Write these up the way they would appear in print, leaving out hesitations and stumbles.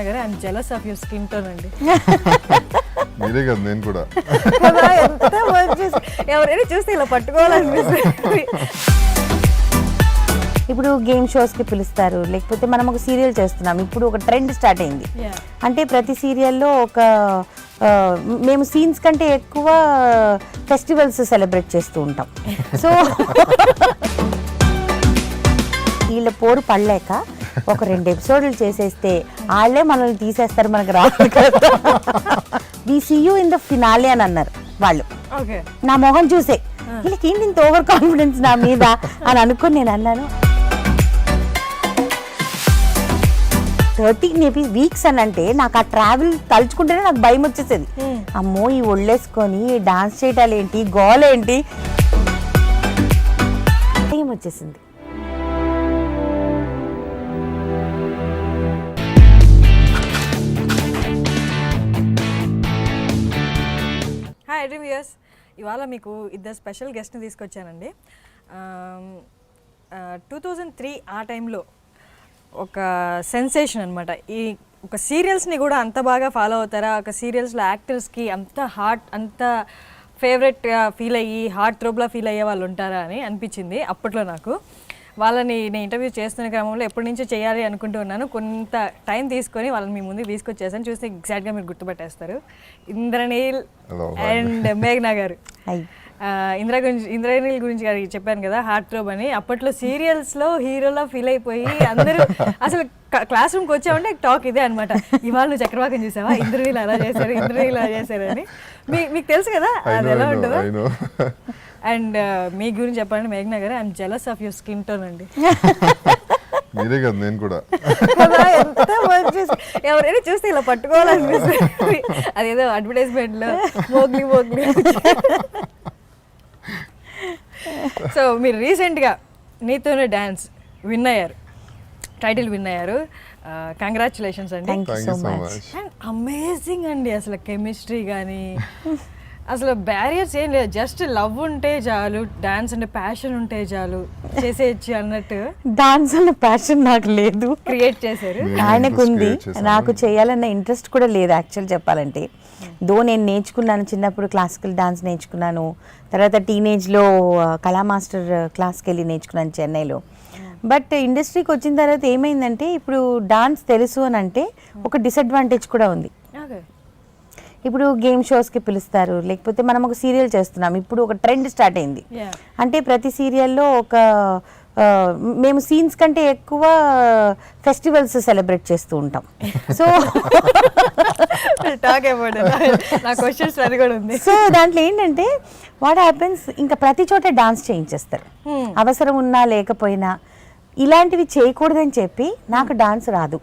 మేఘ్నా గారు, I'm jealous of your skin tone అండి. మీరే కదా, నేను కూడా. ఎంత మంచి, ఎవరైనా చూస్తే ఇలా పట్టుకోవాలనిపిస్తుంది. ఇప్పుడు గేమ్ షోస్కి పిలుస్తారు, లేకపోతే మనం ఒక సీరియల్ చేస్తున్నాం. ఇప్పుడు ఒక ట్రెండ్ స్టార్ట్ అయింది. అంటే ప్రతి సీరియల్లో ఒక మేము సీన్స్ కంటే ఎక్కువ ఫెస్టివల్స్ సెలబ్రేట్ చేస్తూ ఉంటాం. సో వీళ్ళ పోరు పడలేక ఒక 2 ఎపిసోడ్లు చేసేస్తే వాళ్ళే మనల్ని తీసేస్తారు, మనకు రాదు కదా. We see you in the finale అని అన్నారు వాళ్ళు. నా మొహం చూసే వీళ్ళకి ఏంటి ఇంత ఓవర్ కాన్ఫిడెన్స్ నా మీద అని అనుకుని నేను అన్నాను. 13 వీక్స్ అని అంటే నాకు ఆ ట్రావెల్ తలుచుకుంటేనే నాకు భయం వచ్చేసేది. అమ్మో ఈ ఒళ్ళేసుకొని డాన్స్ చేయటాలు ఏంటి, గోల్ ఏంటి, భయం వచ్చేసింది. హాయ్ రివ్యూయర్స్, ఇవాళ మీకు ఇద్దరు స్పెషల్ గెస్ట్ని తీసుకొచ్చానండి. 2003 ఆ టైంలో ఒక సెన్సేషన్ అనమాట. ఈ ఒక సీరియల్స్ని కూడా అంత బాగా ఫాలో అవుతారా, ఒక సీరియల్స్లో యాక్టర్స్కి అంత అంత ఫేవరెట్గా ఫీల్ అయ్యి హార్ట్ థ్రోబ్లా ఫీల్ అయ్యే వాళ్ళు ఉంటారా అని అనిపించింది అప్పట్లో నాకు. వాళ్ళని నేను ఇంటర్వ్యూ చేస్తున్న క్రమంలో ఎప్పటి నుంచో చేయాలి అనుకుంటూ ఉన్నాను. కొంత టైం తీసుకొని వాళ్ళని మీ ముందుకు తీసుకొచ్చేసాను. చూస్తే ఎగ్జాక్ట్గా మీరు గుర్తుపట్టేస్తారు. ఇంద్రనీల్ అండ్ మేఘ్నా గారు. ఇంద్రనీల్ గురించి గారికి చెప్పాను కదా, హార్ట్ థ్రోబ్ అని. అప్పట్లో సీరియల్స్లో హీరోలా ఫీల్ అయిపోయి అందరూ అసలు క్లాస్ రూమ్కి వచ్చామంటే టాక్ ఇదే అనమాట. ఇవాళ నువ్వు చక్రవాకం చూసావా, ఇంద్రనీల్ అలా చేశారు, ఇంద్రనీల్ అలా చేశారు అని. మీకు తెలుసు కదా అది ఎలా ఉంటుందో. అండ్ మీ గురించి చెప్పాలంటే మేఘ్నా గారు, I'm jealous of your skin tone అండి. మీరే కదా, నేను కూడా. ఎంత మంచి, ఎవరైనా చూస్తే ఇలా పట్టుకోవాలనిపిస్తుంది. అదేదో అడ్వర్టైజ్మెంట్లో మోగ్లీ. సో మీరు రీసెంట్గా నీతోనే డాన్స్ విన్ అయ్యారు, టైటిల్ విన్ అయ్యారు. కంగ్రాచులేషన్స్ అండి. Thank you so much. And amazing అండి, అసలు కెమిస్ట్రీ కానీ అసలు బ్యారియర్స్ ఏం లేదు. జస్ట్ లవ్ ఉంటే చాలు, డాన్స్ అంటే ప్యాషన్ ఉంటే చాలు, చేసేయచ్చు అన్నట్టు. డాన్స్ అన్న ప్యాషన్ నాకు లేదు, క్రియేట్ చేశారు. ఆయనకు ఉంది, నాకు చేయాలన్న ఇంట్రెస్ట్ కూడా లేదు యాక్చువల్ చెప్పాలంటే. దో నేను నేర్చుకున్నాను, చిన్నప్పుడు క్లాసికల్ డాన్స్ నేర్చుకున్నాను. తర్వాత టీనేజ్లో కళా మాస్టర్ క్లాస్కి వెళ్ళి నేర్చుకున్నాను చెన్నైలో. బట్ ఇండస్ట్రీకి వచ్చిన తర్వాత ఏమైందంటే, ఇప్పుడు డాన్స్ తెలుసు అని అంటే ఒక డిసడ్వాంటేజ్ కూడా ఉంది. ఇప్పుడు గేమ్ షోస్కి పిలుస్తారు, లేకపోతే మనం ఒక సీరియల్ చేస్తున్నాం. ఇప్పుడు ఒక ట్రెండ్ స్టార్ట్ అయింది. అంటే ప్రతి సీరియల్లో ఒక మేము సీన్స్ కంటే ఎక్కువ ఫెస్టివల్స్ సెలబ్రేట్ చేస్తూ ఉంటాం. సో సో దాంట్లో ఏంటంటే వాట్ హ్యాపెన్స్, ఇంకా ప్రతి చోట డాన్స్ చేయించేస్తారు, అవసరం ఉన్నా లేకపోయినా. ఇలాంటివి చేయకూడదని చెప్పి నాకు డాన్స్ రాదు,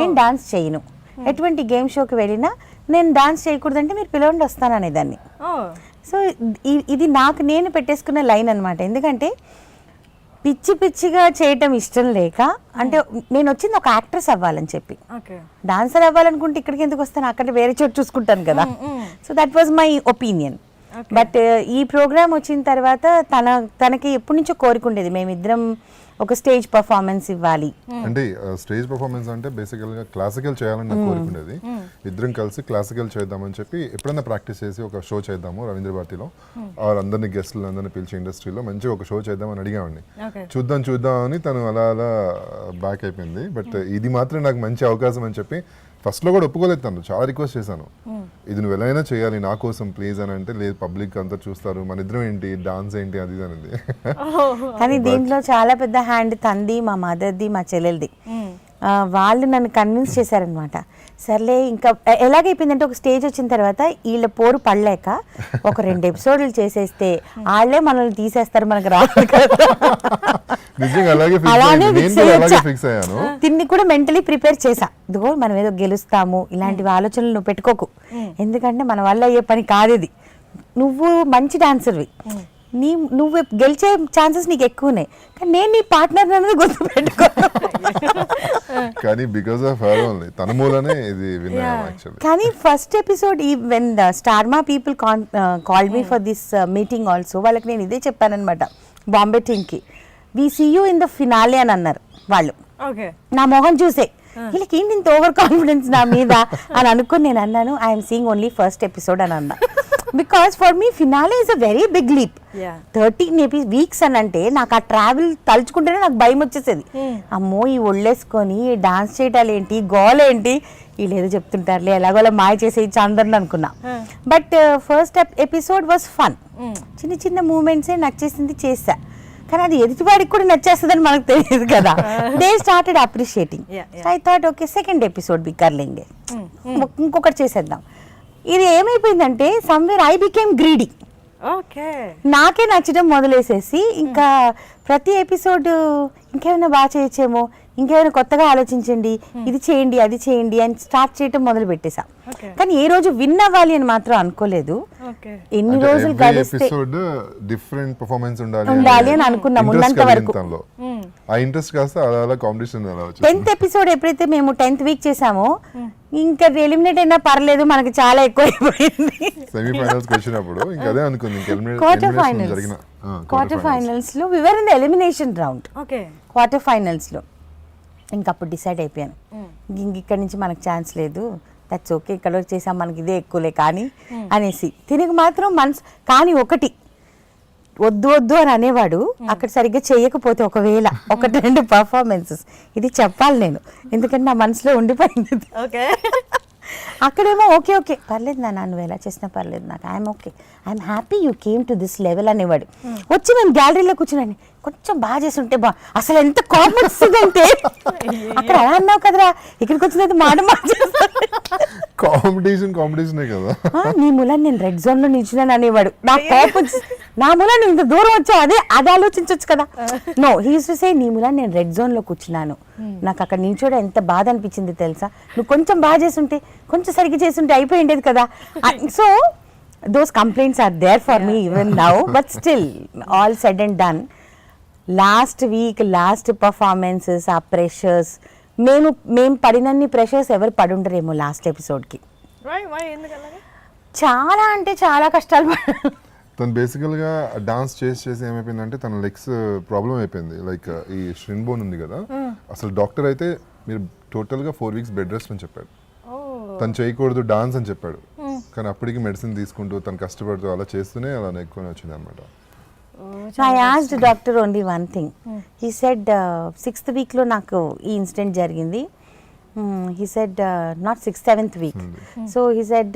నేను డాన్స్ చేయను. ఎటువంటి గేమ్ షోకి వెళ్ళినా నేను డాన్స్ చేయకూడదంటే మీరు పిలవండి వస్తాను అనేదాన్ని. సో ఇది నాకు నేను పెట్టేసుకున్న లైన్ అనమాట. ఎందుకంటే పిచ్చిగా చేయటం ఇష్టం లేక, అంటే నేను వచ్చింది ఒక యాక్ట్రెస్ అవ్వాలని చెప్పి. డాన్సర్ అవ్వాలనుకుంటే ఇక్కడికి ఎందుకు వస్తాను, అక్కడ వేరే చోటు చూసుకుంటాను కదా. So that was my opinion. But ఈ ప్రోగ్రామ్ వచ్చిన తర్వాత తనకి ఎప్పటి నుంచో కోరికుండేది, మేమిద్దరం ఒక స్టేజ్ పర్ఫార్మెన్స్ ఇవ్వాలి. అంటే స్టేజ్ పర్ఫార్మెన్స్ అంటే బేసికల్ గా క్లాసికల్ చేయాలని నాకు కోరుకునేది. ఇద్దరం కలిసి క్లాసికల్ చేద్దామని చెప్పి ఎప్పుడైనా ప్రాక్టీస్ చేసి ఒక షో చేద్దాము రవీంద్ర భారతిలో, అందరినీ గెస్టులు అందరినీ పిలిచి ఇండస్ట్రీలో మంచిగా ఒక షో చేద్దామని అడిగామండి. చూద్దాం అని తను అలా బ్యాక్ అయిపోయింది. బట్ ఇది మాత్రం నాకు మంచి అవకాశం అని చెప్పి ఫస్ట్ లో కూడా ఒప్పుకోలేదు. తను చాలా రిక్వెస్ట్ చేశాను, ఇది నువ్వు ఎలా అయినా చేయాలి నా కోసం ప్లీజ్ అని. అంటే లేదు, పబ్లిక్ అంతా చూస్తారు, మన ఇద్దరం ఏంటి డాన్స్ ఏంటి అది అనేది. కానీ దీంట్లో చాలా పెద్ద హ్యాండ్ తంది, మా మదర్ది, మా చెల్లెలది. వాళ్ళు నన్ను కన్విన్స్ చేశారనమాట. సర్లే, ఇంకా ఎలాగైపోయిందంటే ఒక స్టేజ్ వచ్చిన తర్వాత వీళ్ళ పోరు పడలేక ఒక 2 ఎపిసోడ్లు చేసేస్తే వాళ్ళే మనల్ని తీసేస్తారు, మనకు రాదు కదా. అలానే తిన్ని కూడా మెంటలీ ప్రిపేర్ చేసా. ఇదిగో మనం ఏదో గెలుస్తాము, ఇలాంటివి ఆలోచనలు నువ్వు పెట్టుకోకు, ఎందుకంటే మన వల్ల అయ్యే పని కాదు ఇది. నువ్వు మంచి డాన్సర్వి, నువ్వు గెలిచే ఛాన్సెస్ నీకు ఎక్కువనే, కానీ నేను నీ పార్ట్నర్ అనేది గుర్తు పెట్టుకో. కానీ బికాజ్ ఆఫ్ హర్ ఓన్లీ, తన మూలనే ఇది విన్నాను యాక్చువల్లీ. కానీ first episode when the Star Maa people called me for this meeting also, వాళ్ళకి నేను ఇదే చెప్పానన్నమాట బాంబే టీమ్కి. We see you in the finale అని అన్నారు వాళ్ళు. నా మొహం చూసే వీళ్ళకి ఏంటి ఇంత ఓవర్ కాన్ఫిడెన్స్ నా మీద అని అనుకుని నేను అన్నాను I'm seeing only first episode అని అన్నా. Because for me finale is a very big leap. 13 weeks అని అంటే నాకు ఆ ట్రావెల్ తలుచుకుంటేనే నాకు భయం వచ్చేసేది. అమ్మో ఈ ఒళ్ళేసుకొని డాన్స్ చేయటాలు ఏంటి, గోల్ ఏంటి, వీళ్ళు ఏదో చెప్తుంటారులే ఎలాగోలా మాయ చేసేయచ్చు అందరిని అనుకున్నా. But first episode was fun. చిన్న చిన్న మూమెంట్సే నచ్చేసింది చేసా, కానీ అది ఎదుటివాడికి కూడా నచ్చేస్తుందని మనకు తెలియదు కదా. They started appreciating. I thought okay second episode బి కర్లింగే, ఇంకొకటి చేసేద్దాం. ఇది ఏమైపోయిందంటే సమ్వేర్ ఐ బికేమ్ గ్రీడీ. నాకే నచ్చడం మొదలేసేసి ఇంకా ప్రతి ఎపిసోడ్ ఇంకేమైనా బాగా చేయొచ్చేమో, ఇంకేమైనా కొత్తగా ఆలోచించండి, ఇది చేయండి అది చేయండి అని స్టార్ట్ చేయటం మొదలు పెట్టేసా. కానీ ఏ రోజు విన్ అవ్వాలి అని మాత్రం అనుకోలేదు. ఎన్ని రోజులు గడిస్తే డిఫరెంట్ పర్ఫార్మెన్స్ ఉండాలి అని అనుకున్నాం ఉన్నంత వరకు. ఆ ఇంట్రెస్ట్ కాస్త అలా కాంపిటీషన్ 10th ఎపిసోడ్ ఎప్పుడైతే మేము 10th వీక్ చేసామో ఇంకా ఎలిమినేట్ అయినా పర్లేదు, మనకి చాలా ఎక్కువ అయిపోయింది. సెమీఫైనల్స్ వచ్చినప్పుడు ఇంకా అదే అనుకుంది, ఇంకా క్వార్టర్ ఫైనల్స్ లో we were in the elimination round. Quarter finals లో ఇంకా అప్పుడు డిసైడ్ అయిపోయాను ఇంక ఇక్కడి నుంచి మనకు ఛాన్స్ లేదు, దట్స్ ఓకే, ఇక్కడ వరకు చేసాం మనకి ఇదే ఎక్కువలే కానీ అనేసి. తినకు మాత్రం మనసు కానీ ఒకటి వద్దు వద్దు అని అనేవాడు, అక్కడ సరిగ్గా చేయకపోతే ఒకవేళ 1-2 పర్ఫార్మెన్సెస్ ఇది చెప్పాలి నేను, ఎందుకంటే నా మనసులో ఉండిపోయింది. అక్కడేమో ఓకే ఓకే పర్లేదు నా నువ్వు ఎలా చేసినా పర్లేదు, నాకు I'm okay, I'm happy you came to this level అనేవాడు. వచ్చి మేము గ్యాలరీలో కూర్చున్నాను, కొంచెం బాగా చేస్తుంటే అసలు ఎంత కోపం వస్తుందంటే అక్కడ అలా అన్నావు కదరా, ఇక్కడికి వచ్చినది మాట కాంపిటీషన్ కదా, నీ మూలాన్ని నేను రెడ్ జోన్ లో నిల్చున్నాను అనేవాడు. నా కోపం నా మూలాన్ని ఇంత దూరం వచ్చావు, అది ఆలోచించవచ్చు కదా. No he used to say నీ మూలాన్ని నేను రెడ్ జోన్ లో కూర్చున్నాను, నాకు అక్కడ నిల్చోడం ఎంత బాధ అనిపించింది తెలుసా, నువ్వు కొంచెం బాగా చేస్తుంటే కొంచెం సరిగ్గా చేస్తుంటే అయిపోయిండేది కదా. So those complaints are there for me even now, but still all said and done, last week last performances are pressures. మేము పడినన్ని ప్రెషర్స్ ఎవరు పడుండరేమో లాస్ట్ ఎపిసోడ్ కి. చాలా అంటే చాలా కష్టాలు పడ్డాను. తను బేసికల్ గా డాన్స్ చేసి ఏమైపోయిందంటే తన లెగ్స్ ప్రాబ్లం అయిపోయింది. లైక్ ఈ షిన్ బోన్ ఉంది కదా, అసలు డాక్టర్ అయితే మీరు టోటల్ గా 4 weeks బెడ్ రెస్ట్ అని చెప్పాడు. తను చేయకూడదు డాన్స్ అని చెప్పాడు, కానీ అప్పటికి మెడిసిన్ తీసుకుంటూ తను కష్టపడుతూ అలా చేస్తూనే అలా ఎక్కువ వచ్చింది అనమాట. I asked doctor only one thing. He said 6th week లో నాకు ఈ ఇన్సిడెంట్ జరిగింది. He said not 6th 7th week. So he said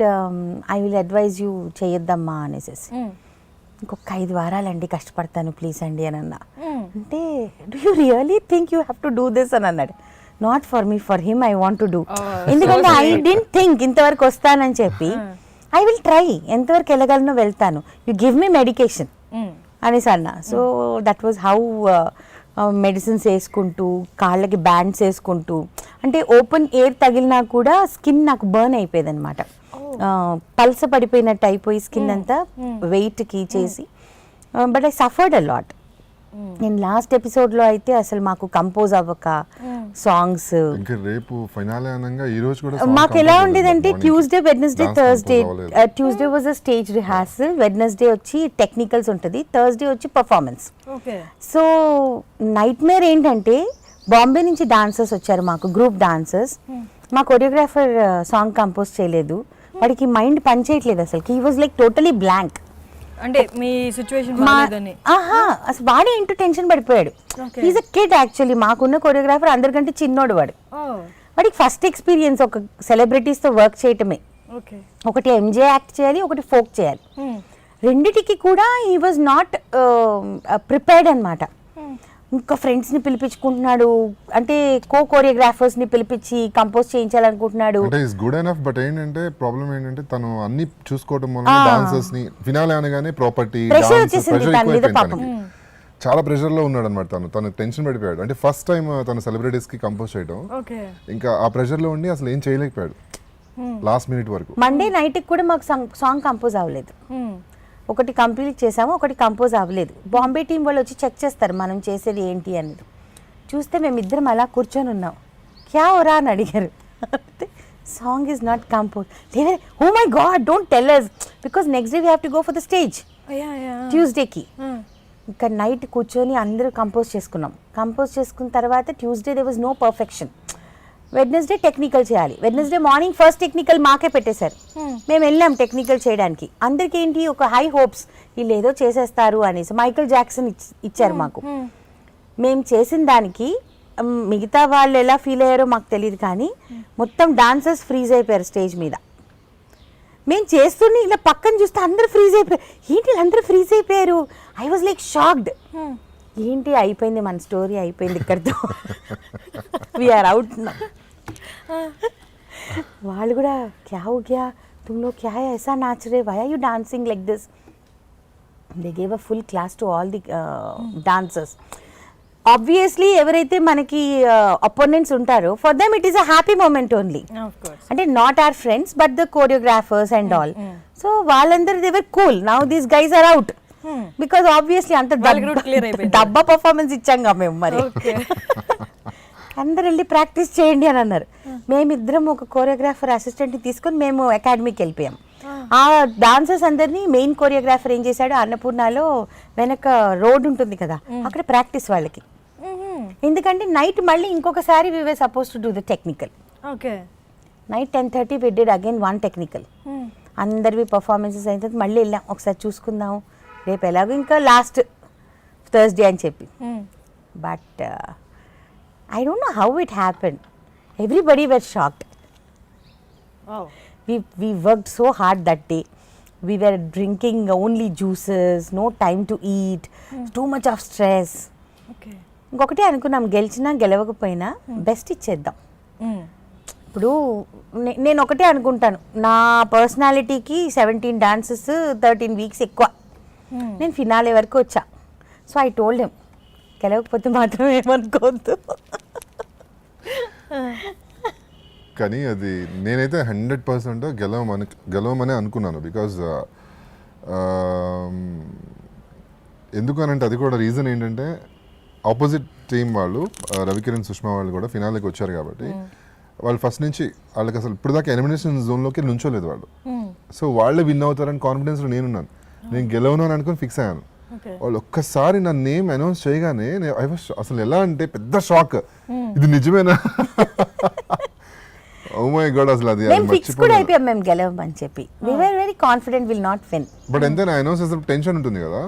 I will advise you చేయొద్దమ్మా అనేసి. ఇంకొక 5 వారాలండి కష్టపడతాను ప్లీజ్ అండి అని అన్నా. అంటే do you really think you have to do this అని అన్నాడు. Not for me, for him I want to do. ఎందుకంటే I dent think ఇంతవరకు వస్తానని చెప్పి ఐ విల్ ట్రై, ఎంతవరకు వెళ్ళగలనో వెళ్తాను, యూ గివ్ మీ మెడికేషన్ అనేసి అన్న. So that was how medicines వేసుకుంటూ కాళ్ళకి బ్యాండ్స్ వేసుకుంటూ, అంటే ఓపెన్ ఎయిర్ తగిలినా కూడా స్కిన్ నాకు బర్న్ అయిపోయేది అనమాట, పల్స పడిపోయినట్టు అయిపోయి స్కిన్ అంతా వెయిట్కి చేసి. But I suffered a lot. నేను లాస్ట్ ఎపిసోడ్ లో అయితే అసలు మాకు కంపోజ్ అవ్వక సాంగ్స్, రేపు ఫైనల్ అనగా ఈ రోజు కూడా మాకు ఎలా ఉండేదంటే Tuesday Wednesday Thursday, Tuesday was a stage rehearsal, Wednesday వచ్చి టెక్నికల్స్ ఉంటుంది, థర్స్డే వచ్చి పర్ఫార్మెన్స్. సో నైట్ మేర్ ఏంటంటే బాంబే నుంచి డాన్సర్స్ వచ్చారు మాకు, గ్రూప్ డాన్సర్స్. మా కొరియోగ్రాఫర్ సాంగ్ కంపోజ్ చేయలేదు, వాడికి మైండ్ పనిచేయట్లేదు అసలు, he was like totally blank. అంటే మీ సిచువేషన్ అసలు వాడే ఇంటూ టెన్షన్ పడిపోయాడు. ఈజ్ అ కిడ్ యాక్చువల్లీ, మాకున్న కొరియోగ్రాఫర్ అందరికంటే చిన్నోడు వాడు. వాడికి ఫస్ట్ ఎక్స్పీరియన్స్ ఒక సెలబ్రిటీస్ తో వర్క్ చేయటమే. ఒకటి ఎంజే యాక్ట్ చేయాలి, ఒకటి ఫోక్ చేయాలి. రెండిటికి కూడా హీ వాజ్ నాట్ ప్రిపేర్డ్ అనమాట. ఇంకా ఫ్రెండ్స్ని పిలిపించుకుంటున్నాడు, అంటే కోరియోగ్రాఫర్స్ని పిలిపించి కంపోజ్ చేయించాలనుకుంటున్నాడు. అంటే ఇస్ గుడ్ ఎనఫ్, బట్ ఏంటంటే ప్రాబ్లం ఏంటంటే తను అన్ని చూసుకోవడం వల్ల డాన్సర్స్ ని ఫినాలే అనగానే ప్రాపర్టీ ప్రెషర్ వచ్చేసింది దాని మీద పాపం. చాలా ప్రెషర్ లో ఉన్నాడు అనమాట తను టెన్షన్ పడిపోయాడు. అంటే ఫస్ట్ టైం తను సెలబ్రిటీస్ కి కంపోజ్ చేయడం, ఇంకా ఆ ప్రెషర్ లో ఉండి అసలు ఏం చేయలేకపోయాడు లాస్ట్ మినిట్ వరకు. మండే నైట్ కూడా మాకు సాంగ్ కంపోజ్ అవ్వలేదు, ఒకటి కంప్లీట్ చేసాము, ఒకటి కంపోజ్ అవ్వలేదు. బాంబే టీం వాళ్ళు వచ్చి చెక్ చేస్తారు మనం చేసేది ఏంటి అనేది. చూస్తే మేమిద్దరం అలా కూర్చొని ఉన్నాం. క్యా ఓరా అని అడిగారు, సాంగ్ ఈజ్ నాట్ కంపోజ్. లేదా oh my God don't tell us because next day we have to go for the stage ట్యూస్డేకి. ఇక్కడ నైట్ కూర్చొని అందరూ కంపోజ్ చేసుకున్నాం. కంపోజ్ చేసుకున్న తర్వాత Tuesday they was no perfection. Wednesday technical చేయాలి. వెడ్నెస్డే మార్నింగ్ ఫస్ట్ టెక్నికల్ మాకే పెట్టేశారు. మేము వెళ్ళాం టెక్నికల్ చేయడానికి. అందరికీ ఏంటి ఒక హై హోప్స్, వీళ్ళు ఏదో చేసేస్తారు అనేసి. మైకేల్ జాక్సన్ ఇచ్చారు మాకు. మేము చేసిన దానికి మిగతా వాళ్ళు ఎలా ఫీల్ అయ్యారో మాకు తెలియదు, కానీ మొత్తం డాన్సర్స్ ఫ్రీజ్ అయిపోయారు స్టేజ్ మీద. మేము చేస్తూనే ఇలా పక్కన చూస్తే అందరూ ఫ్రీజ్ అయిపోయారు. ఏంటి అందరూ ఫ్రీజ్ అయిపోయారు? I was like shocked. ఏంటి అయిపోయింది, మన స్టోరీ అయిపోయింది ఇక్కడితో, వీఆర్ అవుట్. వాళ్ళు కూడా క్యా హో గయా, तुम लोग क्या है ऐसा नाच रहे, why are you dancing like this? They gave a full class to all the dancers. Obviously ఎవరైతే మనకి అపోనెంట్స్ ఉంటారో for them it is a happy moment only. అంటే not our friends but the choreographers and all. So వాళ్ళందరూ they were cool. Now these guys are out because obviously అంత డబ్బా performance ఇచ్చాం కదా మేము. మరి అందరు వెళ్ళి ప్రాక్టీస్ చేయండి అని అన్నారు. మేమిద్దరం ఒక కోరియోగ్రాఫర్ అసిస్టెంట్ని తీసుకొని మేము అకాడమీకి వెళ్ళిపోయాం. ఆ డాన్సర్స్ అందరినీ మెయిన్ కోరియోగ్రాఫర్ ఏం చేశాడు, అన్నపూర్ణలో వెనక రోడ్ ఉంటుంది కదా, అక్కడ ప్రాక్టీస్ వాళ్ళకి. ఎందుకంటే నైట్ మళ్ళీ ఇంకొకసారి we were suppose to do the technical. Night 10:30 we did again one technical. అందరివి పర్ఫార్మెన్సెస్ అయిన తర్వాత మళ్ళీ వెళ్ళాం ఒకసారి చూసుకుందాం, రేపు ఎలాగో ఇంకా లాస్ట్ థర్స్డే అని చెప్పి. But I don't know how it happened. Everybody were shocked. Wow. We worked so hard that day. We were drinking only juices, no time to eat, too much of stress. Okay. ఇంకొకటి అనుకున్నాం, గెలిచినా గెలవకపోయినా best ఇచ్చేద్దాం. ఇప్పుడు నేను ఒకటే అనుకుంటాను, నా పర్సనాలిటీకి 17 dances 13 weeks ఎక్కువ. నేను ఫినాలే వరకు వచ్చా. సో ఐ టోల్డ్ హిమ్, గెలవకపోతే మాత్రం ఏమనుకోవద్దు. కానీ అది నేనైతే 100% గెలవమని అనుకున్నాను. బికాజ్ ఎందుకనంటే అది కూడా రీజన్ ఏంటంటే ఆపోజిట్ టీం వాళ్ళు రవికిరణ్ సుష్మా వాళ్ళు కూడా ఫినాలేకి వచ్చారు కాబట్టి వాళ్ళు ఫస్ట్ నుంచి వాళ్ళకి అసలు ఇప్పుడు దాకా ఎలిమినేషన్ జోన్లోకి నుంచోలేదు వాళ్ళు. సో వాళ్ళే విన్ అవుతారని కాన్ఫిడెన్స్లో నేనున్నాను. నేను గెలవను అని అనుకుని ఫిక్స్ అయ్యాను. వాళ్ళు ఒక్కసారి నా నేమ్ అనౌన్స్ చేయగానే అసలు ఎలా అంటే పెద్ద షాక్, ఇది నిజమేనా, ఓ మై గాడ్. అసలు అది ఫిక్స్ కూడా అయిపోయాం మేము గెలవమని చెప్పి. We were very confident will not win. But ఎంతైనా అనౌన్స్ అసలు టెన్షన్ ఉంటుంది కదా,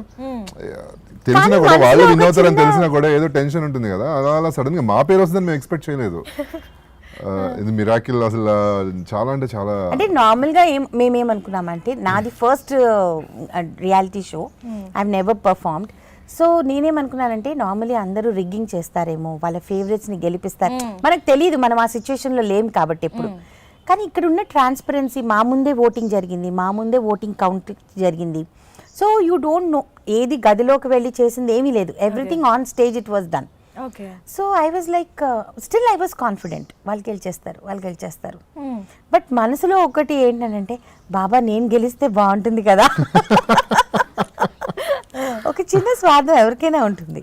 తెలిసినా కూడా వాళ్ళు విన్ అవుతారని తెలిసినా కూడా ఏదో టెన్షన్ ఉంటుంది కదా. అలా సడన్ గా మా పేరు వస్తుందని మేము ఎక్స్పెక్ట్ చేయలేదు. ఇది మిరాకిల్ అసలు, చాలా అంటే చాలా. అంటే నార్మల్గా మేమేమనుకున్నామంటే, నాది first reality show, I have never performed. So నేనేమనుకున్నానంటే నార్మల్లీ అందరూ రిగ్గింగ్ చేస్తారేమో, వాళ్ళ ఫేవరెట్స్ని గెలిపిస్తారు. మనకు తెలియదు, మనం ఆ సిచ్యువేషన్లో లేం కాబట్టి ఎప్పుడు. కానీ ఇక్కడ ఉన్న ట్రాన్స్పరెన్సీ, మా ముందే ఓటింగ్ జరిగింది, మా ముందే ఓటింగ్ కౌంట్ జరిగింది. సో యూ డోంట్ నో, ఏది గదిలోకి వెళ్ళి చేసింది ఏమీ లేదు. Everything on stage it was done. So I was like still I was confident, వాళ్ళు గెలిచేస్తారు. బట్ మనసులో ఒకటి ఏంటంటే, బాబా నేను గెలిస్తే బాగుంటుంది కదా. ఒక చిన్న స్వార్థం ఎవరికైనా ఉంటుంది.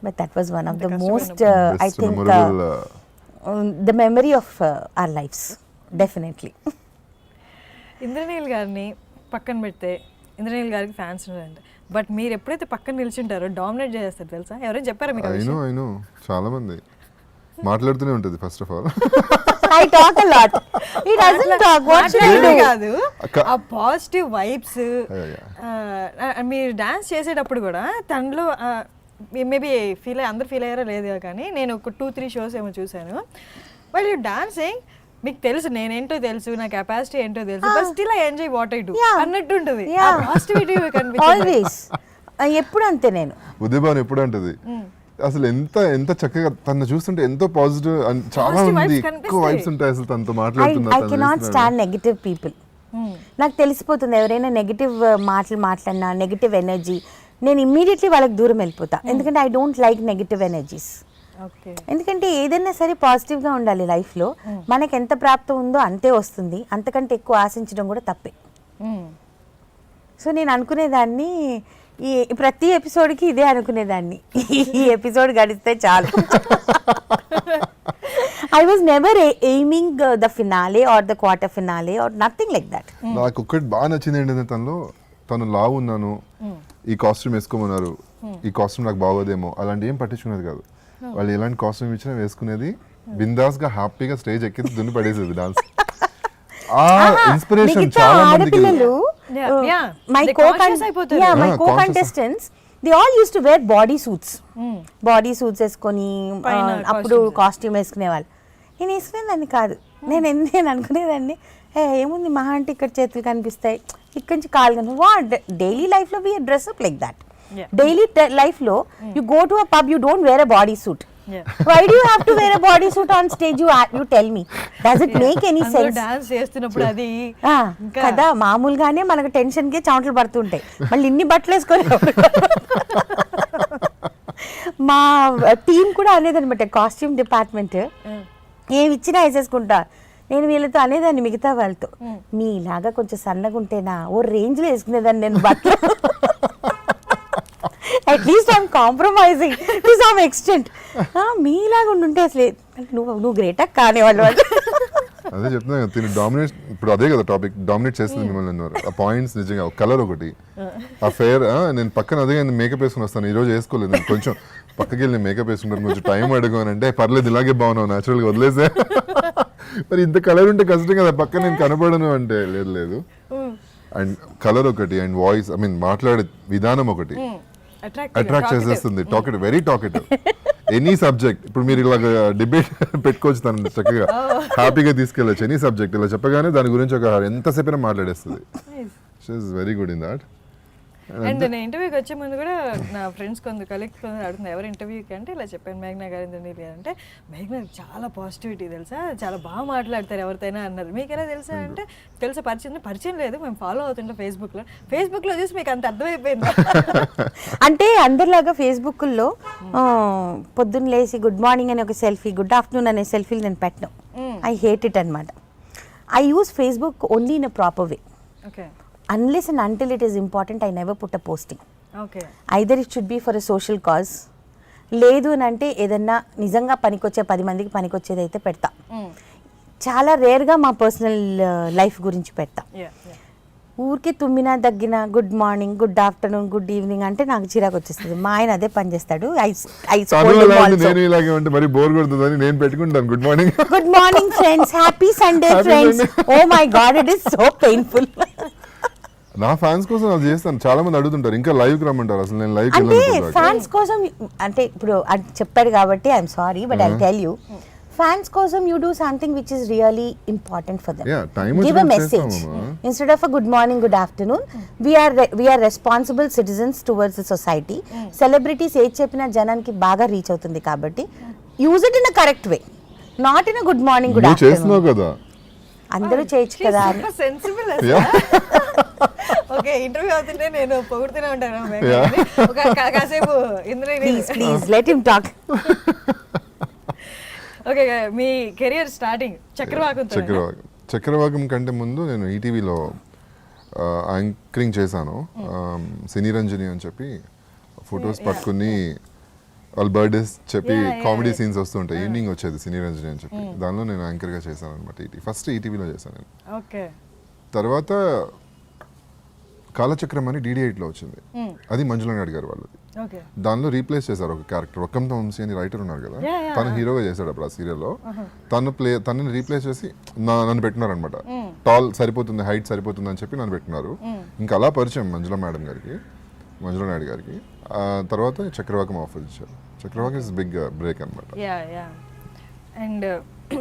But that was one of the most I think the memory of our lives definitely. Indraneel గారిని పక్కన పెడితే, ఇంద్రనీల్ గారికి ఫ్యాన్స్ ఉన్నారంట, బట్ మీరు ఎప్పుడైతే పక్కన నిల్చుంటారో డామినేట్ చేస్తారు తెలుసా? ఎవరైనా చెప్పారా మీకు? అయినో చాలా మంది మాట్లాడుతూనే ఉంటుంది. First of all I talk a lot. He doesn't talk. What should I do? కాదు, ఆ పాజిటివ్ వైబ్స్. మీరు డాన్స్ చేసేటప్పుడు కూడా తనలో మేబీ అందరు ఫీల్ అయ్యారో లేదు, కానీ నేను ఒక 2-3 షోస్ ఏమో చూశాను. వాళ్ళు యూ డాన్సింగ్, మీకు తెలుసు నేనేంటో తెలుసు, నా కెపాసిటీ ఏంటో తెలుసు, but still I enjoy what I do అన్నట్టు ఉంటుంది. Positivity always. ఎప్పుడు అంతే. నేను ఉదయభాన్ ఎప్పుడు అంటది, అసలు ఎంత చక్కగా తను చూస్తుంటే ఎంతో పాజిటివ్, చాలా ఉంది, ఎక్కువ వైబ్స్ ఉంటాయి అసలు తనతో మాట్లాడుతున్నా. I cannot stand negative people. నాకు తెలిసిపోతుంది ఎవరైనా నెగటివ్ మాటలు మాట్లాడినా, నెగటివ్ ఎనర్జీ, నేను ఇమ్మీడియట్లీ వాళ్ళకి దూరం వెళ్ళిపోతా. ఎందుకంటే I don't like negative energies. ఎందుకంటే ఏదైనా సరే పాజిటివ్గా ఉండాలి లైఫ్లో. మనకి ఎంత ప్రాప్తం ఉందో అంతే వస్తుంది, అంతకంటే ఎక్కువ ఆశించడం కూడా తప్పే. సో నేను అనుకునేదాన్ని, ఈ ప్రతి ఎపిసోడ్కి ఇదే అనుకునేదాన్ని, ఈ ఎపిసోడ్ గడిస్తే చాలు. I was never aiming the finale or the quarter finale or nothing like that. నాకు ఒక్కటి బాగా నచ్చింది ఏంటంటే తను లావు ఉన్నాను, ఈ కాస్ట్యూమ్ వేసుకోమన్నారు, ఈ కాస్ట్యూమ్ నాకు బాగోదేమో, అలాంటి ఏం పట్టించుకునేది కాదు. వాళ్ళు ఎలాంటి కాస్ట్యూమ్ ఇచ్చినా వేసుకునేది, బిందాస్ గా హ్యాపీగా స్టేజ్ ఎక్కి దున్ని పడేసేది డాన్స్. ఆ ఇన్స్పిరేషన్ చాలా మందికి. My co contestants they all use to wear body suits వేసుకొని అప్పుడు కాస్ట్యూమ్ వేసుకునేవాళ్ళు. నేను వేసుకునేదాన్ని కాదు. నేను అనుకునేదాన్ని ఏముంది మహా అంటే ఇక్కడ చేతులు కనిపిస్తాయి, ఇక్కడ నుంచి కాళ్ళు కనిపి వాట్. డైలీ లైఫ్ లో we dress up like that. Daily life లో you go to a pub, you don't wear a body suit. Why do you have to wear a bodysuit on stage? You tell me. Does it make any sense? Dance చేస్తున్నప్పుడు అది కదా మామూలుగానే మనకు tension కి చెమటలు పడుతుంటాయి, మళ్ళీ ఇన్ని బట్టలు వేసుకొని. మా టీం కూడా అనేది అనమాట, కాస్ట్యూమ్ డిపార్ట్మెంట్ ఏమి ఇచ్చినా వేసేసుకుంటా. నేను వీళ్ళతో అనేదాన్ని మిగతా వాళ్ళతో, మీలాగా కొంచెం సన్నగా ఉంటేనా ఓ రేంజ్ లో వేసుకునేదాన్ని నేను బట్టలు. At least I'm compromising to some extent. మీలాగా ఉండుంటే అసలు నువ్వు గ్రేటా కానివాళ్ళు. అదే చెప్తున్నా కదా, తిని డామినేట్, ఇప్పుడు అదే కదా టాపిక్, డామినేట్ చేస్తుంది మిమ్మల్ని అన్నారు. ఆ పాయింట్స్ నిజంగా కలర్ ఒకటి, ఆ ఫేర్. నేను పక్కన అదే మేకప్ వేసుకుని వస్తాను, ఈ రోజు వేసుకోలేదు, నేను కొంచెం పక్కకి వెళ్ళి మేకప్ వేసుకుంటాను, కొంచెం టైం అడుగుని అంటే పర్లేదు ఇలాగే బాగున్నావు న్యాచురల్గా వదిలేసే. మరి ఇంత కలర్ ఉంటే కష్టం కదా పక్కన నేను కనపడను అంటే. లేదు అండ్ కలర్ ఒకటి, అండ్ వాయిస్, ఐ మీన్ మాట్లాడే విధానం ఒకటి అట్రాక్ట్ చేసేస్తుంది. Talkative, very talkative. Any subject, ఇప్పుడు మీరు ఇలా డిబేట్ పెట్టుకోవచ్చు, తను చక్కగా హ్యాపీగా తీసుకెళ్ళచ్చు. ఎనీ సబ్జెక్ట్ ఇలా చెప్పగానే దాని గురించి ఒక ఎంతసేపు మాట్లాడేస్తుంది. She is very good in that. And నేను ఇంటర్వ్యూకి వచ్చే ముందు కూడా నా ఫ్రెండ్స్ కలీగ్స్ అడుగుతున్నారు ఎవరు ఇంటర్వ్యూకి అంటే ఇలా చెప్పాను మేఘ్నా గారు అంటే, మేఘ్నా చాలా పాజిటివిటీ తెలుసా, చాలా బాగా మాట్లాడతారు ఎవరితోనా అన్నారు. మీకు ఎలా తెలుసా అంటే, తెలుసా పరిచయం లేదు, మేము ఫాలో అవుతుంటాం ఫేస్బుక్లో చూసి మీకు అంత అర్థమైపోయింది. అంటే అందరిలాగా ఫేస్బుక్లో పొద్దున్న లేచి గుడ్ మార్నింగ్ అనే ఒక సెల్ఫీ, గుడ్ ఆఫ్టర్నూన్ అనే సెల్ఫీలు నేను పెట్టను. ఐ హేట్ ఇట్ అనమాట. I use Facebook only in a proper way. Okay. Unless and until it is important, I never put a posting. Okay. Either it should be for a social cause, లేదు అని అంటే ఏదన్నా నిజంగా పనికొచ్చే 10 మందికి పనికొచ్చేది అయితే పెడతా. చాలా రేర్గా మా పర్సనల్ లైఫ్ గురించి పెడతా. ఊరికే తుమ్మినా దగ్గిన good morning, good afternoon, good evening అంటే నాకు చిరాకు వచ్చేస్తుంది. మా ఆయన అదే పని చేస్తాడు. Good morning friends, happy Sunday friends. Oh my God, it is so painful. నా ఫ్యాన్స్ కోసం అది చేస్తాను. చాలా మంది అడుగుతుంటారు ఇంకా లైవ్ కి రమ్మంటారు. అసలు నేను లైవ్ అంటే ఫ్యాన్స్ కోసం అంటే ఇప్పుడు చెప్పాడు కాబట్టి I'm sorry, but I tell you, fans కోసం you do something which is really important for them. Give a message instead of a good morning, good afternoon. We are responsible citizens towards the society. Celebrities ఏది చెప్పినా జనానికి బాగా reach అవుతుంది కాబట్టి use it in a correct way, not in a good morning, good afternoon. కదా అందరూ చేయొచ్చు కదా. ఓకే, ఇంటర్వ్యూ అవుతుంటే నేను పొగుడుతూనే ఉంటాను కాసేపు. Please let him talk. Okay, me career starting Chakravakam కంటే ముందు నేను ఈటీవీలో యాంకరింగ్ చేశాను. సినీ రంజని అని చెప్పి ఫొటోస్ పట్టుకుని వాళ్ళ బర్త్డేస్ చెప్పి కామెడీ సీన్స్ వస్తుంటాయి. ఈవినింగ్ వచ్చేది సినీ రంజని అని చెప్పి, దానిలో నేను యాంకర్గా చేశాను అనమాట. ఫస్ట్ ఈటీవీలో చేశాను నేను. ఓకే. తర్వాత కాలచక్రం అని DD8లో వచ్చింది. అది మంజులా నాయుడు గారు వాళ్ళది. దానిలో రీప్లేస్ చేశారు ఒక క్యారెక్టర్, వక్కంత వంశీ అని రైటర్ ఉన్నారు కదా, తను హీరోగా చేశాడు అప్పుడు ఆ సీరియల్లో. తనని రీప్లేస్ చేసి నన్ను పెట్టినారు అనమాట. టాల్ సరిపోతుంది, హైట్ సరిపోతుంది అని చెప్పి నన్ను పెట్టినారు. ఇంకా అలా పరిచయం మంజులా నాయుడు గారికి. తర్వాత చక్రవాకం ఆఫర్ ఇచ్చారు. చక్రవాకం ఇస్ బిగ్ బ్రేక్ అనమాట. అండ్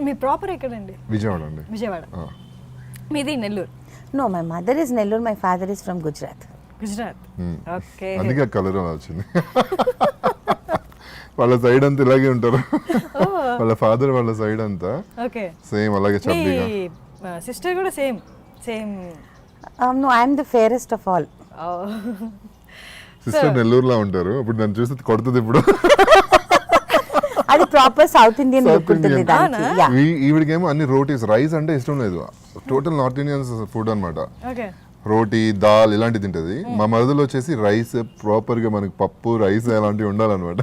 మీ ప్రాపర్ ఎక్కడండి? విజయవాడ అండి. విజయవాడ. మీది Nellore? No, my mother is Nellore, my father is from Gujarat. Okay. అందుకే కలర్ అలా వచ్చింది. వాళ్ళ సైడ్ అంతా ఇలాగే ఉంటారు. వాళ్ళ ఫాదర్ వాళ్ళ సైడ్ అంతా సేమ్ అలాగే చబ్బీగా. సిస్టర్ కూడా same. No, I am the fairest of all. Sister నెల్లూరులో ఉంటారు. ఇప్పుడు నన్ను చూసి కొడుతుంది. ఇప్పుడు అది ప్రాపర్ సౌత్ ఇండియన్ లుక్ ఉంటుంది దానికి. ఈవిడికేమో అన్ని రోటీస్, రైస్ అంటే ఇష్టం లేదు. టోటల్ నార్త్ ఇండియన్ ఫుడ్ అనమాట. రోటీ, దాల్ ఇలాంటివి తింటది. మా మరదలు వచ్చేసి రైస్, ప్రాపర్ గా మనకి పప్పు, రైస్ అలాంటివి ఉండాలన్నమాట.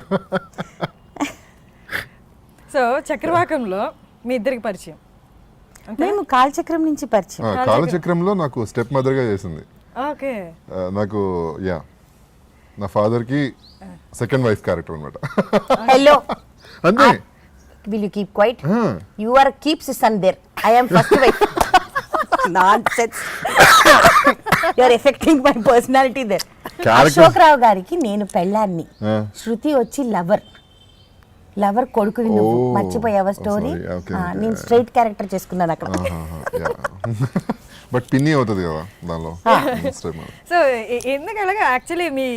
సో చక్రవాకంలో మీ ఇద్దరికి పరిచయం? మేము కాలచక్రం నుంచి పరిచయం. కాలచక్రంలో నాకు స్టెప్ మదర్ గా చేసింది. ఓకే. నాకు నా ఫాదర్ కి సెకండ్ వైఫ్ క్యారెక్టర్ అనమాట. హలో అంతే. Will you keep quiet? You are keep son there. I am first wife. Nonsense. You are affecting my personality there. Ashok Rao గారికి నేను పెళ్ళాన్ని, శృతి వచ్చి లవర్ కొడుకుని నువ్వు మర్చిపోయావా స్టోరీ? నేను స్ట్రైట్ క్యారెక్టర్ చేసుకున్నాను అక్కడ. బట్ పిన్ని అవుతుంది కదా దానిలో. సో ఎందుకు అలాగా? యాక్చువల్లీ మీ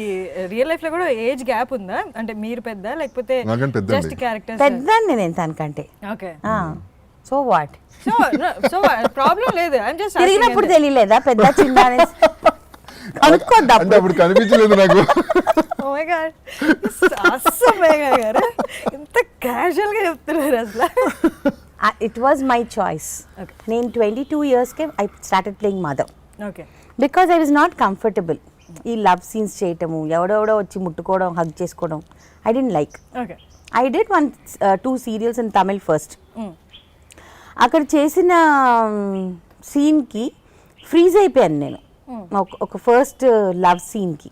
రియల్ లైఫ్ లో కూడా ఏజ్ గ్యాప్ ఉందా? అంటే మీరు పెద్ద లేకపోతే జస్ట్ క్యారెక్టర్? పెద్దాన్ని నేను తనకంటే. Okay. So what? So problem లేదు. ఐ యామ్ జస్ట్ తిరిగినప్పుడు తెలియలేదా పెద్ద చిన్న అనేసి? అనుకోద్దా అంటే అప్పుడు కనిపించలేదు నాకు. ఓ మై గాడ్, అస్సలు మేఘా గారు ఇంత క్యాజువల్ గా చెప్తున్నారు అసలు. It was my choice. నేను 22 yearsకే I started playing mother. Okay. Because I was not comfortable. ఈ లవ్ సీన్స్ చేయటము, ఎవడెవడో వచ్చి ముట్టుకోవడం, హగ్ చేసుకోవడం, I didn't like. Okay. I did 2 serials in Tamil first. అక్కడ చేసిన సీన్కి ఫ్రీజ్ అయిపోయాను నేను, ఒక ఫస్ట్ లవ్ సీన్కి.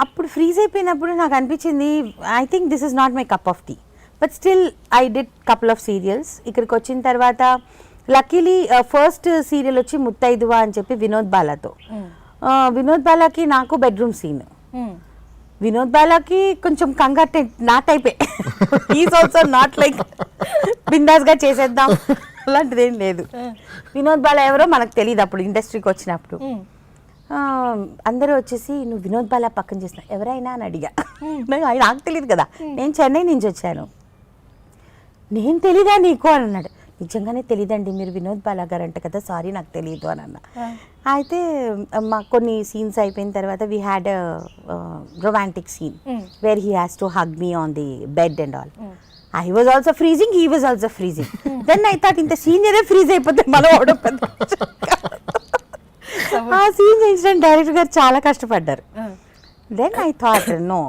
అప్పుడు ఫ్రీజ్ అయిపోయినప్పుడు నాకు అనిపించింది, I think this is not my cup of tea. But still I did couple of serials. ఇక్కడికి వచ్చిన తర్వాత లక్కీలీ ఫస్ట్ సీరియల్ వచ్చి ముత్తైదువా అని చెప్పి వినోద్ బాలాతో. వినోద్ బాలాకి నాకు బెడ్రూమ్ సీన్. వినోద్ బాలాకి కొంచెం కంగారు, నా టైపే. ఈజ్ ఆల్సో నాట్ లైక్ బిందాస్గా చేసేద్దాం అలాంటిది ఏం లేదు. వినోద్ బాలా ఎవరో మనకు తెలియదు అప్పుడు ఇండస్ట్రీకి వచ్చినప్పుడు. అందరూ వచ్చేసి నువ్వు వినోద్ బాలా పక్కన చేసిన ఎవరైనా అని అడిగా. నాకు తెలియదు కదా, నేను చెన్నై నుంచి వచ్చాను. నేను తెలీదా నీకు అని అన్నాడు. నిజంగానే తెలీదండి, మీరు వినోద్ బాలా గారు అంట కదా, సారీ నాకు తెలియదు అని అన్న. అయితే మా కొన్ని సీన్స్ అయిపోయిన తర్వాత we had romantic scene where he has to hug me on the bed and all. I was also freezing, he was also freezing. Then I thought ఇంత సీనియరే ఫ్రీజ్ అయిపోతే మనం అవడం పెద్ద. ఆ సీన్ చేయించడానికి డైరెక్టర్ గారు చాలా కష్టపడ్డారు. Then I thought no,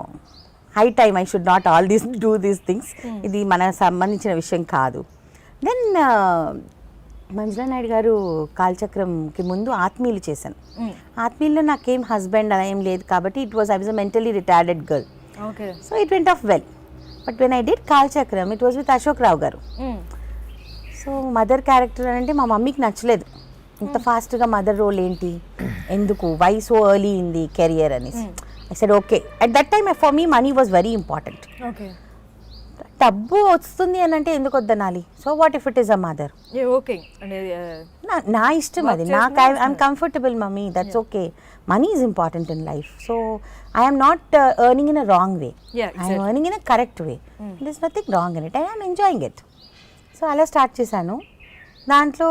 high time I should not all these do these things. ఇది మనకు సంబంధించిన విషయం కాదు. దెన్ మంజులా నాయుడు గారు కాలచక్రంకి ముందు ఆత్మీయులు చేశాను. ఆత్మీయుల్లో నాకేం హస్బెండ్ అలా ఏం లేదు కాబట్టి I was a mentally retarded girl. So it went off well. But when I did Kalachakram it was with Ashok Rao garu. So mother character అంటే మా మమ్మీకి నచ్చలేదు, ఇంత ఫాస్ట్గా మదర్ రోల్ ఏంటి, ఎందుకు, why so early in the career అనేసి. I said okay. At that time for me money was very important. డబ్బు వస్తుంది అని అంటే ఎందుకు వద్దనాలి? So what if it is a mother? నా ఇష్టం అది, నాకు I'm comfortable mummy, that's okay. Money is important in life. So I'm not earning in a wrong way, I'm earning in a correct way. It is nothing wrong in it, I'm enjoying it. So అలా start చేశాను. దాంట్లో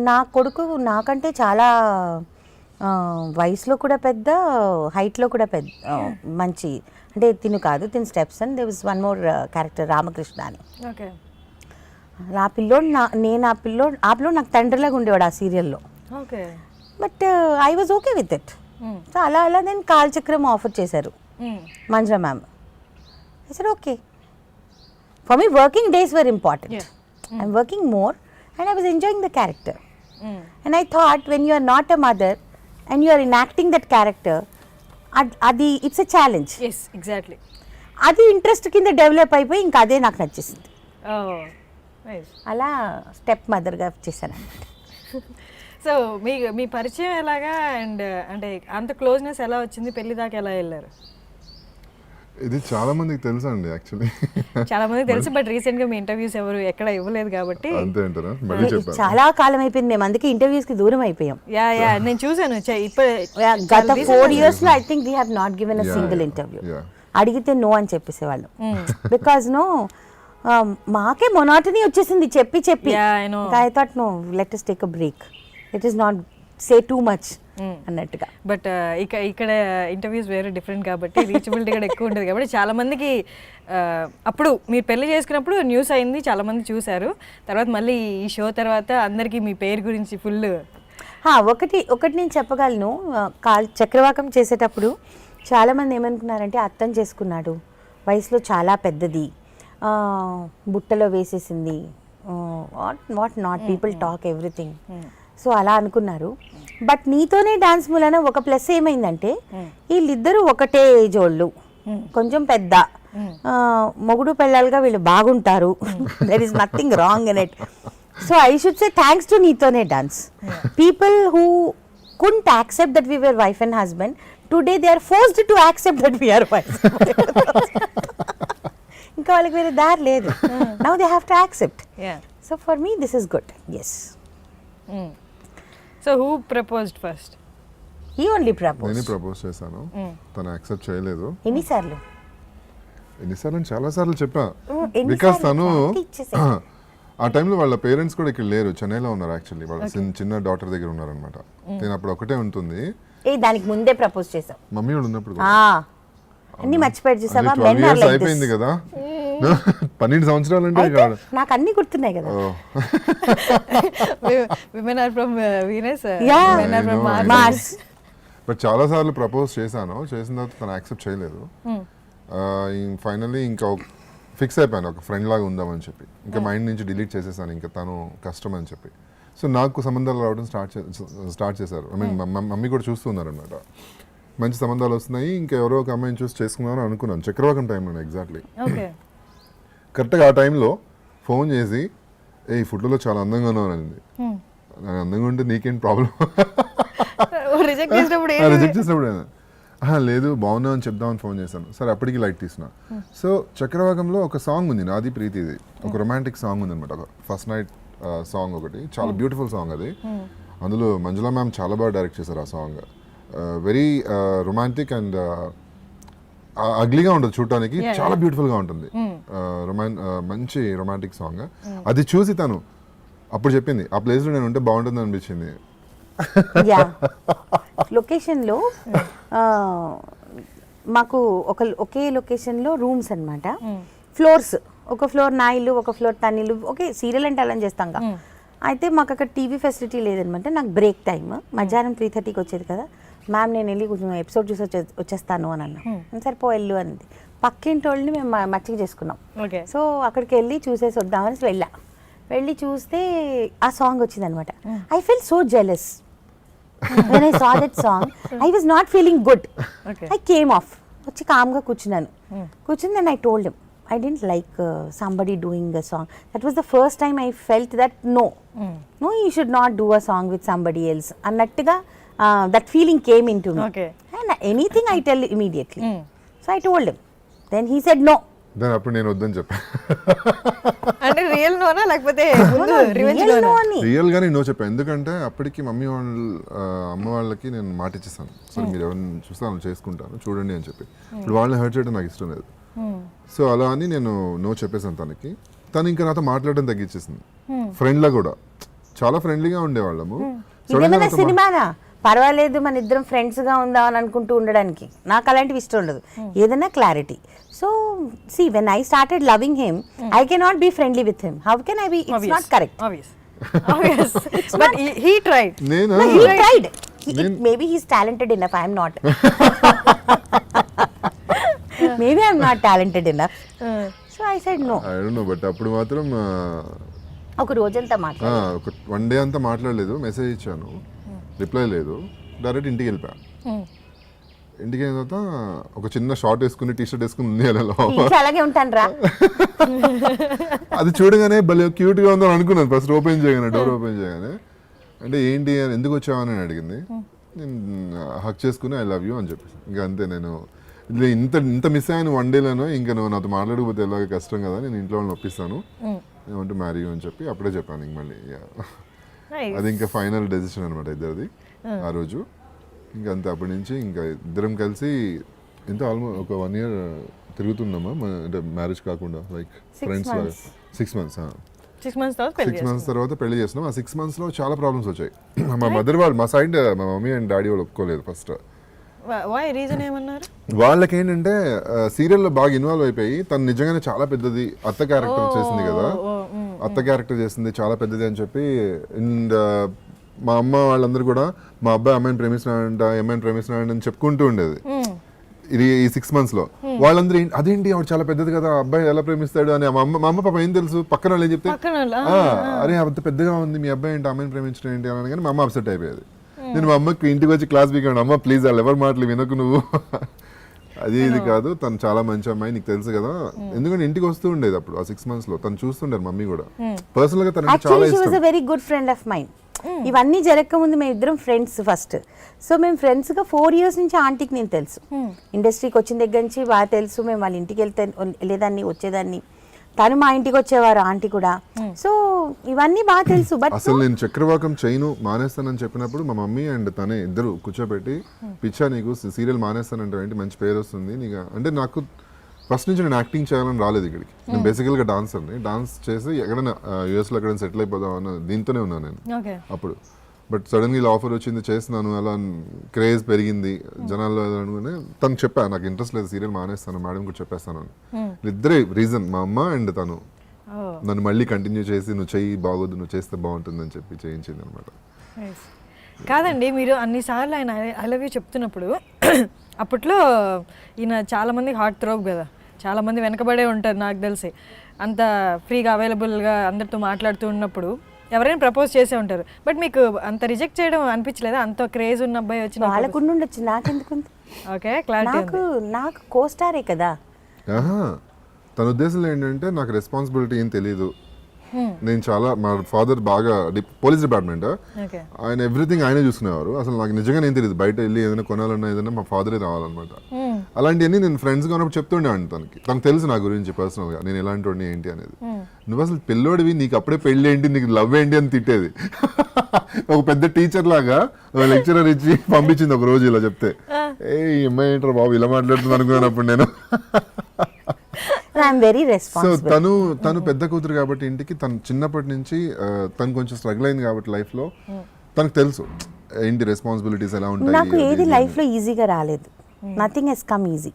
నా కొడుకు నాకంటే చాలా వయసులో కూడా పెద్ద, హైట్లో కూడా పెద్ద, మంచి, అంటే తిను కాదు, తిను steps. And they was one more character Ramakrishna అని. ఆ పిల్లోడు ఆ పిల్లోడు నాకు తండ్రిలాగా ఉండేవాడు ఆ సీరియల్లో. But I was okay with it. So అలా నేను కాలచక్రం ఆఫర్ చేశారు Manjula ma'am. I said okay. For me working days were important. I'm working more and I was enjoying the character. And I thought when you are not a mother and you are enacting that character, adi it's a challenge. Yes, exactly. Adi interest kinda develop అయిపోయి ఇంకా అదే నాకు నచ్చేసింది. Oh, nice. అలా step మదర్గా చేశాను. So మీ పరిచయం ఎలాగా, and అంటే అంత క్లోజ్నెస్ ఎలా వచ్చింది, పెళ్లి దాకా ఎలా వెళ్ళారు? ఇది చాలా మందికి తెలుసు అండి. యాక్చువల్లీ చాలా మందికి తెలుసు, బట్ రీసెంట్ గా మీ ఇంటర్వ్యూస్ ఎవరు ఎక్కడ ఇవ్వలేదు కాబట్టి అంతే అంటారా? మళ్ళీ చెప్పాను, చాలా కాలం అయిపోయింది, మేము అందుకే ఇంటర్వ్యూస్ కి దూరం అయిపోయాం. యా నేను చూసాను గత 4 years లో I think we have not given a single interview. అడిగితే నో అని చెప్పేసేవాళ్ళు. బికాజ్ నో మాకే మొనాటనీ వచ్చేసింది చెప్పి చెప్పి. I thought no, let us take a break, it is not say too much అన్నట్టుగా. బట్ ఇక్కడ ఇంటర్వ్యూస్ వేరే డిఫరెంట్ కాబట్టి రీచబిలిటీ కూడా ఎక్కువ ఉంటుంది కాబట్టి చాలా మందికి అప్పుడు మీరు పెళ్లి చేసుకున్నప్పుడు న్యూస్ అయింది, చాలా మంది చూశారు. తర్వాత మళ్ళీ ఈ షో తర్వాత అందరికీ మీ పేరు గురించి ఫుల్. ఒకటి నేను చెప్పగలను, చక్రవాకం చేసేటప్పుడు చాలామంది ఏమనుకున్నారంటే అర్థం చేసుకున్నాడు, వయసులో చాలా పెద్దది, బుట్టలో వేసేసింది, what not, people talk everything. So అలా అనుకున్నారు. బట్ నీతోనే డాన్స్ మూలన ఒక ప్లస్ ఏమైందంటే వీళ్ళిద్దరూ ఒకటే ఏజ్ వాళ్ళు, కొంచెం పెద్ద, మొగుడు పెళ్ళాలుగా వీళ్ళు బాగుంటారు, there is nothing wrong in it. So I should say thanks to Neethone dance. People who couldn't accept that we were wife and husband, today they are forced to accept that we are wife. ఇంకా వాళ్ళకి వేరే దారి లేదు. Now they have to accept. Yeah. So for me this is good. Yes. So who proposed first? He only నేనే proposed. Propose చేశాను, తను accept చేయలేదు. ఎన్నిసార్లు? ఎన్నిసార్లు అంటే చాలా సార్లు చెప్పా. ఎన్నిసార్లు బికాస్ తను clarity ఇచ్చేసారు. ఆ టైంలో వాళ్ళ పేరెంట్స్ కూడా ఇక్కడ లేరు, చెన్నైలో ఉన్నారు యాక్చువల్లీ. వాళ్ళ చిన్న డాటర్ దగ్గర ఉన్నారనమాట. నేను అప్పుడు ఒకటే ఉంటుంది, దానికి ముందే ప్రపోజ్ చేసాం. మమ్మీ వాళ్ళు ఉన్నప్పుడు కూడా. అన్ని మర్చిపోయాడు చూసావా? 12 Men are years like అయిపోయింది this. కదా, 12 సంవత్సరాలు అంటే అయితే నాకు అన్ని గుర్తున్నాయి కదా. Women are from Venus. Yeah. Men are from I know, I Mars. know. Mars. But చాలా సార్లు ప్రపోజ్ చేశాను, చేసిన తర్వాత తను యాక్సెప్ట్ చేయలేదు. ఫైనల్లీ ఇంకా ఫిక్స్ అయిపోయాను, ఒక ఫ్రెండ్ లాగా ఉందామని చెప్పి. ఇంకా మైండ్ నుంచి డిలీట్ చేసేసాను, ఇంకా తను కష్టం అని చెప్పి. సో నాకు సంబంధాలు రావడం స్టార్ట్ చేశారు. ఐ మీన్ మమ్మీ కూడా చూస్తున్నారు అనమాట. మంచి సంబంధాలు వస్తున్నాయి, ఇంకా ఎవరో ఒక అమ్మాయిని చూసి చేసుకున్నాను అనుకున్నాను. చక్రవాకం టైంలో ఎగ్జాక్ట్లీ Okay. కరెక్ట్గా ఆ టైంలో ఫోన్ చేసి, ఈ ఫోటోలో చాలా అందంగా ఉన్నావు అనింది. నాకు అందంగా ఉంటే నీకేం ప్రాబ్లం? రిజెక్ట్ చేసినప్పుడు రిజెక్ట్ చేసినప్పుడు లేదు బాగున్నావు అని చెప్దామని ఫోన్ చేశాను. సరే అప్పటికి లైట్ తీసిన. సో చక్రవాకంలో ఒక సాంగ్ ఉంది, నాది ప్రీతిది, ఒక రొమాంటిక్ సాంగ్ ఉంది అనమాట, ఒక ఫస్ట్ నైట్ సాంగ్ ఒకటి. చాలా బ్యూటిఫుల్ సాంగ్ అది. అందులో మంజులా మ్యామ్ చాలా బాగా డైరెక్ట్ చేశారు ఆ సాంగ్. వెరీ రొమాంటిక్ అండ్ అగ్లీగా ఉంటుంది చూడటానికి, చాలా బ్యూటిఫుల్గా ఉంటుంది. మంచి రొమాంటిక్ సాంగ్. అది చూసి తను అప్పుడు చెప్పింది, ఆ ప్లేస్లో నేను ఉంటే బాగుంటుంది అనిపించింది. లొకేషన్లో మాకు ఒకే లొకేషన్లో రూమ్స్ అన్నమాట. ఫ్లోర్స్, ఒక ఫ్లోర్ నా ఇల్లు, ఒక ఫ్లోర్ తన ఇల్లు. ఓకే, సీరియల్ అంటే అలా చేస్తాం కదా. అయితే మాకు అక్కడ టీవీ ఫెసిలిటీ లేదనమాట. నాకు బ్రేక్ టైమ్ మధ్యాహ్నం 3:30కి వచ్చేది కదా. మ్యామ్ నేను వెళ్ళి కొంచెం ఎపిసోడ్ చూసి వచ్చేస్తాను అని అన్నా. సరే పో వెళ్ళు అన్నది. పక్కింటి వాళ్ళని మేము మచ్చిక చేసుకున్నాం. Okay. సో అక్కడికి వెళ్ళి చూసేసి వద్దామని వెళ్ళి చూస్తే ఆ సాంగ్ వచ్చింది అనమాట. I feel so jealous when I saw that song. I was not feeling good. Okay. I came off. వచ్చి కామ్గా కూర్చున్నాను. then I told him I didn't like somebody doing a song. That was the first time I felt that no, you should not do a song with somebody else అన్నట్టుగా that feeling came into me. Okay. And anything I tell immediately. So I told him. Then he said no. దాని అప్పుడు నేను వద్దని చెప్పాను. అంటే real నోనా లేకపోతే revenge Real నోనా? no అని. Real గానే నో చెప్పాను. ఎందుకంటే అప్పటికి మమ్మీ అమ్మ వాళ్ళకి నేను మాట ఇచ్చేసాను, సరే మీరు ఎవరిని చూస్తాను చేసుకుంటాను చూడండి అని చెప్పి. ఇప్పుడు వాళ్ళని హర్ట్ చేయడం నాకు ఇష్టం లేదు. సో అలా అని నేను నో చెప్పేసాను తనకి. తను ఇంకా నాతో మాట్లాడడం తగ్గించేసింది. ఫ్రెండ్ లా కూడా చాలా ఫ్రెండ్లీగా ఉండేవాళ్ళము. ఇదేమైనా సినిమానా? పర్వాలేదు మన ఇద్దరం ఫ్రెండ్స్ గా ఉందాం అని అనుకుంటూ ఉండడానికి. నాకు అలాంటివి ఇష్టం ఉండదు. ఏదైనా clarity. So see when I started loving him, I cannot be friendly with him. How can I be? It's not correct. Obvious. But he tried. నేను He tried. Maybe he's talented enough. I am not. Maybe I'm not talented enough. So I said no. I don't know. But అప్పుడు మాత్రం ఒక రోజంతా మాట్లాడు. ఒక 1 day అంతా మాట్లాడలేదు. Message ఇచ్చాను, రిప్లై లేదు. డైరెక్ట్ ఇంటికి వెళ్ళిపోయాను. ఇంటికి వెళ్ళిన తర్వాత ఒక చిన్న షార్ట్ వేసుకుని టీ షర్ట్ వేసుకుని ఉంది అలా. ఇంట్లో అలాగే ఉంటాను రా. అది చూడగానే భలే క్యూట్ గా ఉందని అనుకున్నాను ఫస్ట్ ఓపెన్ చేయగానే, డోర్ ఓపెన్ చేయగానే. అంటే ఏంటి అని, ఎందుకు వచ్చావని అని అడిగింది. నేను హక్ చేసుకుని ఐ లవ్ యూ అని చెప్పేసి ఇంకా అంతే. నేను ఇంత మిస్ అయ్యాను 1 డేలోనో, ఇంకా నువ్వు నాతో మాట్లాడకపోతే ఎలాగ కష్టం కదా, నేను ఇంట్లో వాళ్ళని ఒప్పిస్తాను, నేను వంటూ మ్యారీ అని చెప్పి అప్పుడే చెప్పాను. ఇంక మళ్ళీ అది ఇంకా ఫైనల్ డెసిషన్ అనమాట ఇద్దరిది ఆ రోజు. ఇంకా అంతే. అప్పటి నుంచి ఇంకా ఇద్దరం కలిసి ఎంత ఆల్మోస్ట్ ఒక 1 year తిరుగుతున్నామా, అంటే మ్యారేజ్ కాకుండా లైక్ ఫ్రెండ్స్ లాగా. 6 months 6 months తర్వాత పెళ్లి 6 months తర్వాత పెళ్లి చేస్తున్నాం. ఆ 6 monthsలో చాలా ప్రాబ్లమ్స్ వచ్చాయి. మా మదర్ వాళ్ళు, మా సైడ్ మా మమ్మీ అండ్ డాడీ వాళ్ళు ఒప్పుకోలేదు ఫస్ట్. వై రీజన్ ఏమన్నారు? వాళ్ళకి ఏంటంటే సీరియల్లో బాగా ఇన్వాల్వ్ అయిపోయి, తను నిజంగానే చాలా పెద్దది అత్త క్యారెక్టర్ చేసింది కదా, అత్త క్యారెక్టర్ చేసింది చాలా పెద్దది అని చెప్పి. అండ్ మా అమ్మ వాళ్ళందరూ కూడా మా అబ్బాయి అమ్మాయిని ప్రేమిస్తున్నాడంట, అమ్మాయిని ప్రేమిస్తున్నాడు అని చెప్పుకుంటూ ఉండేది ఇది ఈ 6 monthsలో. వాళ్ళందరూ అదేంటి ఆవిడ చాలా పెద్దది కదా, అబ్బాయి ఎలా ప్రేమిస్తాడు అని. మా అమ్మ పాప ఏం తెలుసు, పక్కన వాళ్ళు ఏం చెప్తే అరే అంత పెద్దగా ఉంది మీ అబ్బాయి ఏంటి, అమ్మాయిని ప్రేమించడం ఏంటి అని. కానీ మా అమ్మ అప్సెట్ అయిపోయేది. నేను మా అమ్మకి ఇంటికి వచ్చి క్లాస్ బీకాను, అమ్మ ప్లీజ్ వాళ్ళు ఎవరి మాటలు వినకు నువ్వు. అది ఇది కాదు, తను చాలా మంచి అమ్మాయి నీకు తెలుసు కదా, ఎందుకంటే ఇంటికి వస్తూ ఉండేది అప్పుడు ఆ 6 months లో, తను చూస్తుండారు మమ్మీ కూడా. పర్సనల్ గా తనకి చాలా యాక్చువల్లీ షీ వాజ్ ఇష్టం. అ very good friend of mind. ఇవన్నీ జరగక ముందు మేము ఇద్దరం ఫ్రెండ్స్ ఫస్ట్. సో మేము ఫ్రెండ్స్గా 4 years నుంచి ఆంటీకి నేను తెలుసు. ఇండస్ట్రీకి వచ్చిన దగ్గర నుంచి బాగా తెలుసు. మేము వాళ్ళ ఇంటికి వెళ్ళేదాన్ని వచ్చేదాన్ని, తను మా ఇంటికి వచ్చేవారు ఆంటీ కూడా. సో ఇవన్నీ బాగా తెలుసు. బట్ అసలు నేను చక్రవాకం చైను మానేస్తానని చెప్పినప్పుడు మా మమ్మీ అండ్ తనే ఇద్దరు కూర్చోబెట్టి, పిచ్చా నీకు సీరియల్ మానేస్తానంటే ఏంటి, మంచి పేరు వస్తుంది నీకు అంటే. నాకు ఫస్ట్ నుంచి నేను యాక్టింగ్ చేయాలని రాలేదు ఇక్కడికి. నేను బేసికల్గా డాన్సర్ని, డాన్స్ చేసి ఎక్కడైనా యూఎస్లో ఎక్కడైనా సెటిల్ అయిపోదాం అన్న దీంతోనే ఉన్నాను నేను అప్పుడు. బట్ సడన్గా ఇలా ఆఫర్ వచ్చింది, చేస్తున్నాను, అలా క్రేజ్ పెరిగింది జనాల్లో అనుకుని తను చెప్పా నాకు ఇంట్రెస్ట్ లేదు సీరియల్ మానేస్తాను, మేడం కూడా చెప్పేస్తాను అని. ఇద్దరే రీజన్, మా అమ్మ అండ్ తను నన్ను మళ్ళీ కంటిన్యూ చేసి నువ్వు చెయ్యి బాగోదు, నువ్వు చేస్తే బాగుంటుంది అని చెప్పి చేయించింది అనమాట. కాదండి, మీరు అన్నిసార్లు ఆయన ఐ లవ్ యూ చెప్తున్నప్పుడు అప్పట్లో ఈయన చాలామంది హార్ట్ థ్రోబ్ కదా, చాలామంది వెనకబడే ఉంటారు నాకు తెలిసి. అంత ఫ్రీగా అవైలబుల్గా అందరితో మాట్లాడుతూ ఉన్నప్పుడు ఎవరైనా ప్రపోజ్ చేసే ఉంటారు. బట్ మీకు అంత రిజెక్ట్ చేయడం అనిపించలేదా? అంత క్రేజ్ ఉన్న అబ్బాయి వచ్చి వాళ్ళకు ఉండొచ్చు, నాకెందుకు? Okay, clarity. నాకు కోస్టారే కదా. తన ఉద్దేశంలో ఏంటంటే నాకు రెస్పాన్సిబిలిటీ ఏం తెలీదు. నేను చాలా, మా ఫాదర్ బాగా పోలీస్ డిపార్ట్మెంట్, ఆయన ఎవ్రీథింగ్ ఆయనే చూసుకునేవారు. అసలు నాకు నిజంగా నేను తెలియదు, బయట వెళ్ళి ఏదైనా కొనాలన్నా ఏదైనా మా ఫాదరే రావాలన్నమాట. అలాంటివన్నీ నేను ఫ్రెండ్స్గా ఉన్నప్పుడు చెప్తుండేవాడిని తనకు తెలుసు నా గురించి పర్సనల్గా నేను ఎలాంటి వాడిని ఏంటి అనేది. నువ్వు అసలు పిల్లోడివి, నీకు అప్పుడే పెళ్ళి ఏంటి, నీకు లవ్ ఏంటి అని తిట్టేది. ఒక పెద్ద టీచర్ లాగా లెక్చరర్ ఇచ్చి పంపించింది ఒక రోజు ఇలా చెప్తే, ఏ అమ్మాయి ఏంటారు బాబు ఇలా మాట్లాడుతుంది అనుకున్నప్పుడు నేను. సో తను పెద్ద కూతురు కాబట్టి ఇంటికి, తను చిన్నప్పటి నుంచి తను కొంచెం స్ట్రగుల్ అయింది కాబట్టి లైఫ్ లో తనకు తెలుసు ఏంటి రెస్పాన్సిబిలిటీస్ ఎలా ఉంటాయి. నాకు ఏది లైఫ్ లో ఈజీగా రాలేదు, నథింగ్ హెస్ కమ్ ఈజీ.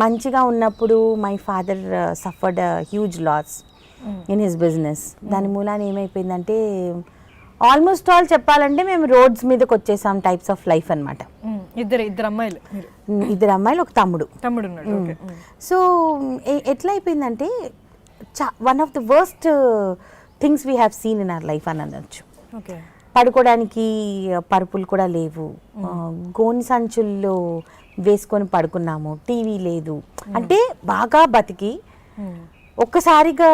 మంచిగా ఉన్నప్పుడు my father suffered huge loss in his business. దాని మూలాన ఏమైపోయిందంటే ఆల్మోస్ట్ ఆల్ చెప్పాలంటే మేము రోడ్స్ మీదకి వచ్చేసాం టైప్స్ ఆఫ్ లైఫ్ అనమాట. ఇద్దరు అమ్మాయిలు ఒక తమ్ముడు. సో ఎట్లా అయిపోయిందంటే one of the worst things we have seen in our life అని అనొచ్చు. పడుకోవడానికి పరుపులు కూడా లేవు, గోని సంచుల్లో వేసుకొని పడుకున్నాము, టీవీ లేదు. అంటే బాగా బతికి ఒక్కసారిగా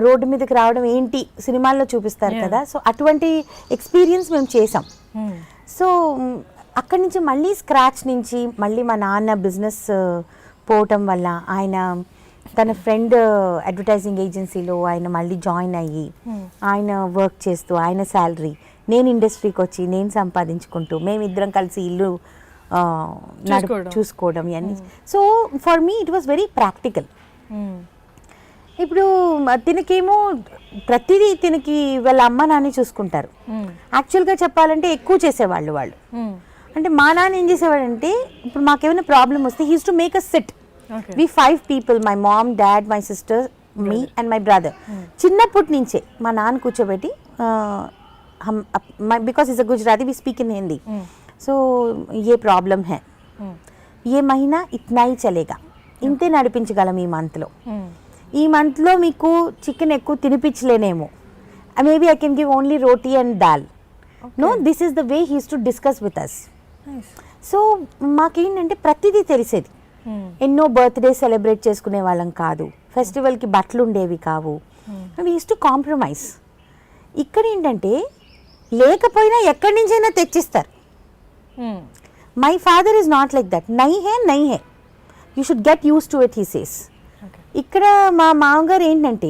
రోడ్డు మీదకి రావడం ఏంటి సినిమాల్లో చూపిస్తారు కదా. సో అటువంటి ఎక్స్పీరియన్స్ మేము చేసాం. సో అక్కడి నుంచి మళ్ళీ స్క్రాచ్ నుంచి మళ్ళీ మా నాన్న బిజినెస్ పోవటం వల్ల ఆయన తన ఫ్రెండ్ అడ్వర్టైజింగ్ ఏజెన్సీలో ఆయన మళ్ళీ జాయిన్ అయ్యి ఆయన వర్క్ చేస్తూ ఆయన శాలరీ, నేను ఇండస్ట్రీకి వచ్చి నేను సంపాదించుకుంటూ మేమిద్దరం కలిసి ఇల్లు చూసుకోవడం ఇవన్నీ. So for me it was very practical. ఇప్పుడు తినకేమో ప్రతిదీ తినకి వాళ్ళ అమ్మ నాన్న చూసుకుంటారు. యాక్చువల్గా చెప్పాలంటే ఎక్కువ చేసేవాళ్ళు వాళ్ళు. అంటే మా నాన్న ఏం చేసేవాడంటే ఇప్పుడు మాకేమైనా ప్రాబ్లం వస్తే he use to make us sit. We 5 people, my mom, dad, my sister, me and my brother. చిన్నప్పటి నుంచే మా నాన్న కూర్చోబెట్టి, because is a Gujarati, we speak in Hindi. So ఏ ప్రాబ్లం హే, ఏ మహీనా ఇట్నా హీ చలేగా, ఇంతే నడిపించగలం ఈ మంత్లో. ఈ మంత్లో మీకు చికెన్ ఎక్కువ తినిపించలేనేమో, maybe I can give only roti and dal. No, this is the way he use to discuss with us. So మాకేంటంటే ప్రతిదీ తెలిసేది. ఎన్నో బర్త్డే సెలబ్రేట్ చేసుకునే వాళ్ళం కాదు, ఫెస్టివల్కి బట్టలు ఉండేవి కావు. We use to compromise. ఇక్కడ ఏంటంటే లేకపోయినా ఎక్కడి నుంచైనా తెచ్చిస్తారు. My father is not like that. నై హే, you should get use to it, he says. ఇక్కడ మా మామగారు ఏంటంటే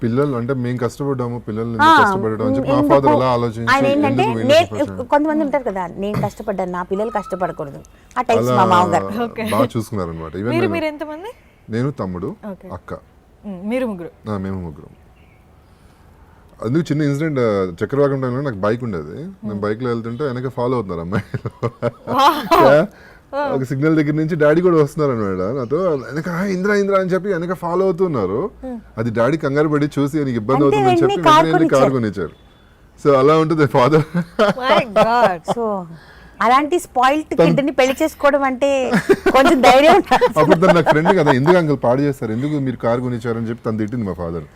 పిల్లలు అంటే మేము కష్టపడ్డాము, పిల్లలు కష్టపడడం అని చెప్పి మా ఫాదర్ అలా ఆలోచించి ఆయన ఏంటంటే కొంతమంది ఉంటారు కదా, నేను కష్టపడ్డాను నా పిల్లలు కష్టపడకూడదు, ఆ టైప్స్ మా మామగారు బాగా చూసుకున్నారు అనమాట. మీరు ఎంతమంది? నేను, తమ్ముడు, అక్క. మీరు ముగ్గురు? మేము ముగ్గురు. అందుకు చిన్న ఇన్సిడెంట్, చక్రవాకం టైంలో నాకు బైక్ ఉండేది. నేను బైక్ లో వెళ్తుంటే వెనక ఫాలో అవుతున్నారు అమ్మాయిలు. ఒక సిగ్నల్ దగ్గర నుంచి డాడీ కూడా వస్తున్నారు అనమాట నాతో, వెనక ఇంద్రా అని చెప్పి వెనక ఫాలో అవుతున్నారు. అది డాడీ కంగారు పడి చూసి నీకు ఇబ్బంది అవుతుందని చెప్పి కార్ కొనిచ్చారు. సో అలా ఉంటుంది ఫాదర్. సో అలాంటి స్పాయిల్డ్ కిడ్ ని పెళ్లి చేసుకోవడం అంటే కొంచెం ధైర్యం. అప్పుడు తను నాకు ఫ్రెండ్ కదా, ఎందుకు అంకుల్ పాడు చేస్తారు, ఎందుకు మీరు కార్ కొనిచ్చారని చెప్పి తను తిట్టింది మా ఫాదర్.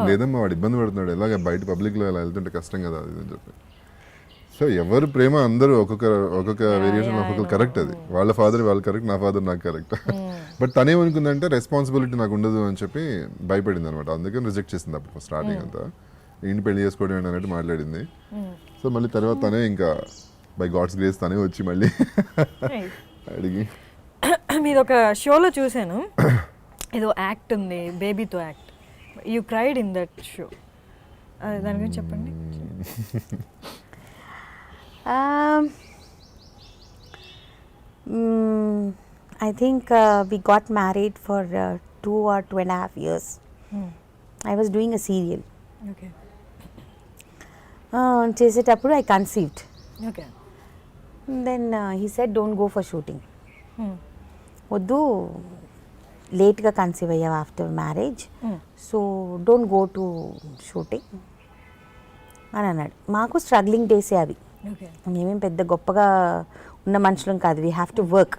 లేదమ్మా వాడు ఇబ్బంది పడుతున్నాడు, ఎలాగ బయట పబ్లిక్ లో ఇలా వెళ్తుంటే కష్టం కదా అది అని చెప్పి. సో ఎవరు ప్రేమ అందరూ ఒక్కొక్క వేరియేషన్ ఒక్కొక్క కరెక్ట్. అది వాళ్ళ ఫాదర్ వాళ్ళు కరెక్ట్, నా ఫాదర్ నాకు కరెక్ట్. బట్ తనేమనుకుందంటే రెస్పాన్సిబిలిటీ నాకు ఉండదు అని చెప్పి భయపడింది అనమాట. అందుకని రిజెక్ట్ చేసింది అప్పుడు స్టార్టింగ్ అంతా. ఇంటి పెళ్లి చేసుకోవడం అన్నట్టు మాట్లాడింది. సో మళ్ళీ తర్వాత తనే ఇంకా బై గాడ్స్ గ్రేస్ తనే వచ్చి మళ్ళీ అడిగి. మీది ఒక షోలో చూశాను, ఏదో యాక్ట్ ఉంది, బేబీతో act. You cried in that show, దాని గురించి చెప్పండి. I think we got married for 2 or 2.5 years. I was doing a serial. Okay చేసేటప్పుడు I conceived. Okay. Then he said don't go for shooting. వద్దు, లేట్గా conceive అయ్యావు after marriage, so don't go to shooting అని అన్నాడు. మాకు struggling డేసే అవి, okay. మేమేం పెద్ద గొప్పగా ఉన్న మనుషులం కాదు. We have to work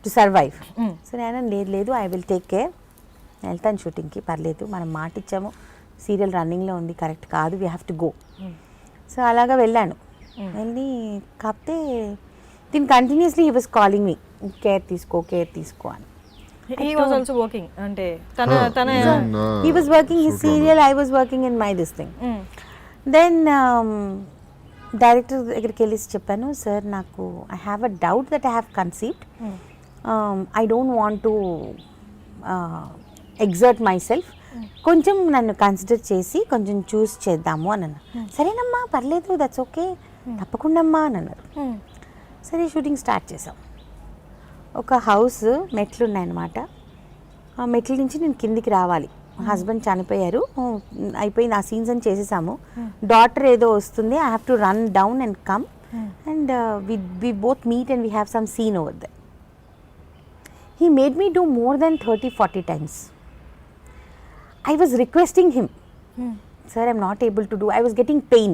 to survive. So నేను లేదు, ఐ విల్ టేక్ కేర్, వెళ్తాను షూటింగ్కి, పర్లేదు, మనం మాట ఇచ్చాము, సీరియల్ రన్నింగ్లో ఉంది, కరెక్ట్ కాదు, we have to go. So అలాగా వెళ్ళాను. వెళ్ళి కాకపోతే దీని continuously he was calling me, care తీసుకో అని. He was also working, అంటే తన he was working his serial, I was working in my this thing. Then director దగ్గరికి వెళ్ళి చెప్పాను, సార్ నాకు I have a doubt that I have conceived, I don't want to exert my self, కొంచెం నన్ను consider చేసి కొంచెం చూస్ చేద్దాము అని అన్నారు. సరేనమ్మా పర్లేదు, దట్స్ ఓకే, తప్పకుండా అమ్మా అని అన్నారు. సరే షూటింగ్ స్టార్ట్ చేసాం. ఒక హౌస్ మెట్లు ఉన్నాయన్నమాట. ఆ మెట్ల నుంచి నేను కిందికి రావాలి. హస్బెండ్ చనిపోయారు, అయిపోయింది, ఆ సీన్స్ అని చేసేసాము. డాటర్ ఏదో వస్తుంది, I have to run down and come and we both meet and we have some scene over there. He made me do more than 30-40 times. I was requesting him, sir, I'm not able to do, I was getting pain,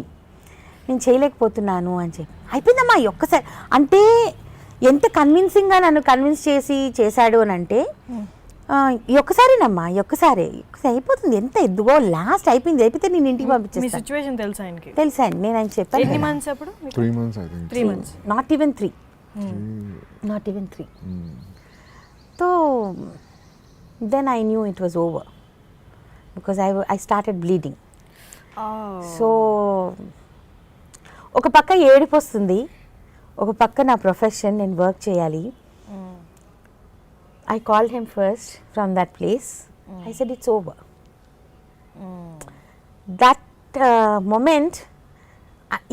నేను చేయలేకపోతున్నాను అని చెప్పి. అయిపోయిందమ్మా ఈ ఒక్కసారి, అంటే ఎంత కన్విన్సింగ్గా నన్ను కన్విన్స్ చేశాడు అని అంటే, ఈ ఒక్కసారేనమ్మా, ఈ ఒక్కసారి అయిపోతుంది, ఎంత ఎద్దుగో, లాస్ట్ అయిపోతే నేను ఇంటికి పంపించేస్తాను. సిచువేషన్ తెలుసా ఆయనకి? తెలుసా అండి, నేను ఆయన చెప్పాను. ఎన్ని మంత్స్ అప్పుడు? 3 months I think. 3 months. Not even 3. So then I knew it was over because I started bleeding. So ఒక పక్క ఏడుపు వస్తుంది, ఒక పక్క నా ప్రొఫెషన్, నేను వర్క్ చేయాలి. I called him first from that place. I said it's over. That moment,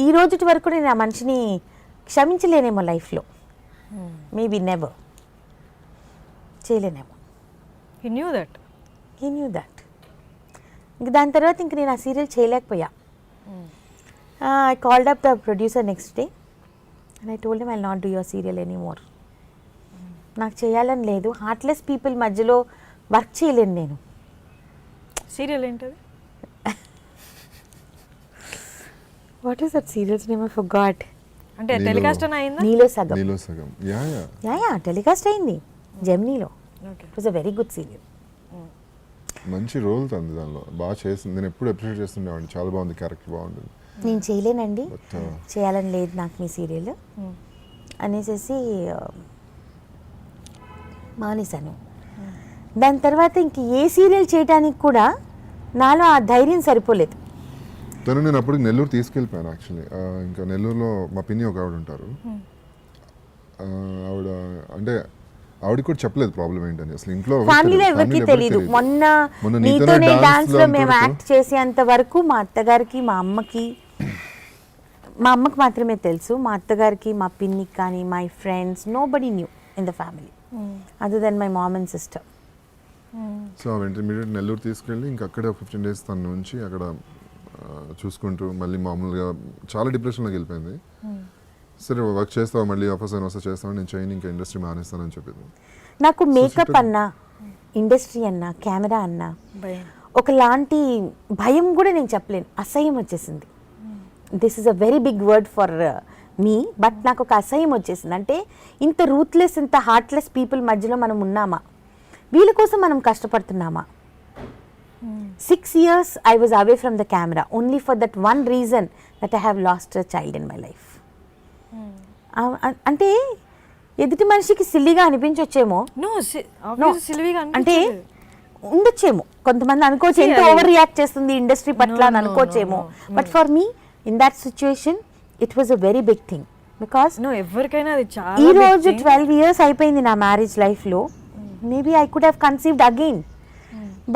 ఈ రోజుటి వరకు నేను ఆ మనిషిని క్షమించలేనేమో లైఫ్లో, మేబీ నెవర్, చేయలేనేమో. He knew that. ఇంక దాని తర్వాత ఇంక నేను ఆ సీరియల్ చేయలేకపోయా. I called up the producer next day and I told him I'll not do your serial anymore. నాకు చేయాలని లేదు, హార్ట్లెస్ పీపుల్ మధ్యలో వర్క్ చేయలేను నేను. సీరియల్ ఏంటది? What is that serial's name? I forgot. అంటే టెలికాస్ట్ అయిందా? నీలో సగం. యా టెలికాస్ట్ అయింది జెమినీలో. It was a very good serial. మంచి రోల్ తంది దానిలో, బాగా చేసింది. నేను ఎప్పుడు అప్రిషియేట్ చేస్తుండేవాడిని, చాలా బాగుంది, క్యారెక్టర్ బాగుంటుంది. నేను చేయలేనండి, చేయాలని లేదు నాకు మీ సీరియల్ అనేసి మానేశాను. దాని తర్వాత ఇంక ఏ సీరియల్ చేయడానికి కూడా నాలో ఆ ధైర్యం సరిపోలేదు. తను నేను అప్పుడు నెల్లూరు తీసుకెళ్ళిపోయాను యాక్చువల్లీ. ఇంకా నెల్లూరులో మా పిన్ని ఒక ఆవిడ ఉంటారు. ఆవిడ అంటే ఆవిడకి కూడా చెప్పలేదు ప్రాబ్లం ఏంటని, అసలు ఇంట్లో ఫ్యామిలీలో ఎవరికి తెలియదు. మొన్న నీతోనే డాన్స్ లో మేము యాక్ట్ చేసేంత వరకు మా అత్తగారికి మా అమ్మకి మాత్రమే తెలుసు. మా అత్తగారికి మా పిన్నికి కానీ my friends nobody knew in the family other than my mom and sister. So intermediate Nellore తీసుకెళ్ళి ఇంకా అక్కడే 15 days తన నుంచి అక్కడ చూసుకుంటూ మళ్ళీ మామూలుగా చాలా డిప్రెషన్లోకి వెళ్ళిపోయింది. సరే వర్క్ చేస్తావు, మళ్ళీ ఆఫీస్ అయినా వస్తే చేస్తావు, నేను చేయను, ఇంకా ఇండస్ట్రీ మానేస్తానని చెప్పింది. నాకు మేకప్ అన్నా, ఇండస్ట్రీ అన్నా, కెమెరా అన్నా ఒకలాంటి భయం కూడా నేను చెప్పలేను, అసహ్యం వచ్చేసింది. This is a very big word for me, but నాకు ఒక అసహ్యం వచ్చేసింది. అంటే ఇంత రూత్లెస్, ఇంత హార్ట్లెస్ పీపుల్ మధ్యలో మనం ఉన్నామా? వీళ్ళ కోసం మనం కష్టపడుతున్నామా? 6 years I was away from the camera only for that one reason that I have lost a child in my life. అంటే ఎదుటి మనిషికి సిల్లిగా అనిపించొచ్చేమో, నో సిల్వీగా అంటే ఉండొచ్చేమో, కొంతమంది అనుకోవచ్చు ఎంత ఓవర్ రియాక్ట్ చేస్తుంది ఇండస్ట్రీ పట్ల అని అనుకోవచ్చేమో, but for me in that situation it was a very big thing. Because ఎవరికైనా అది చాలా ఈ రోజు 12 years అయిపోయింది నా మ్యారేజ్ లైఫ్లో, maybe I could have conceived again,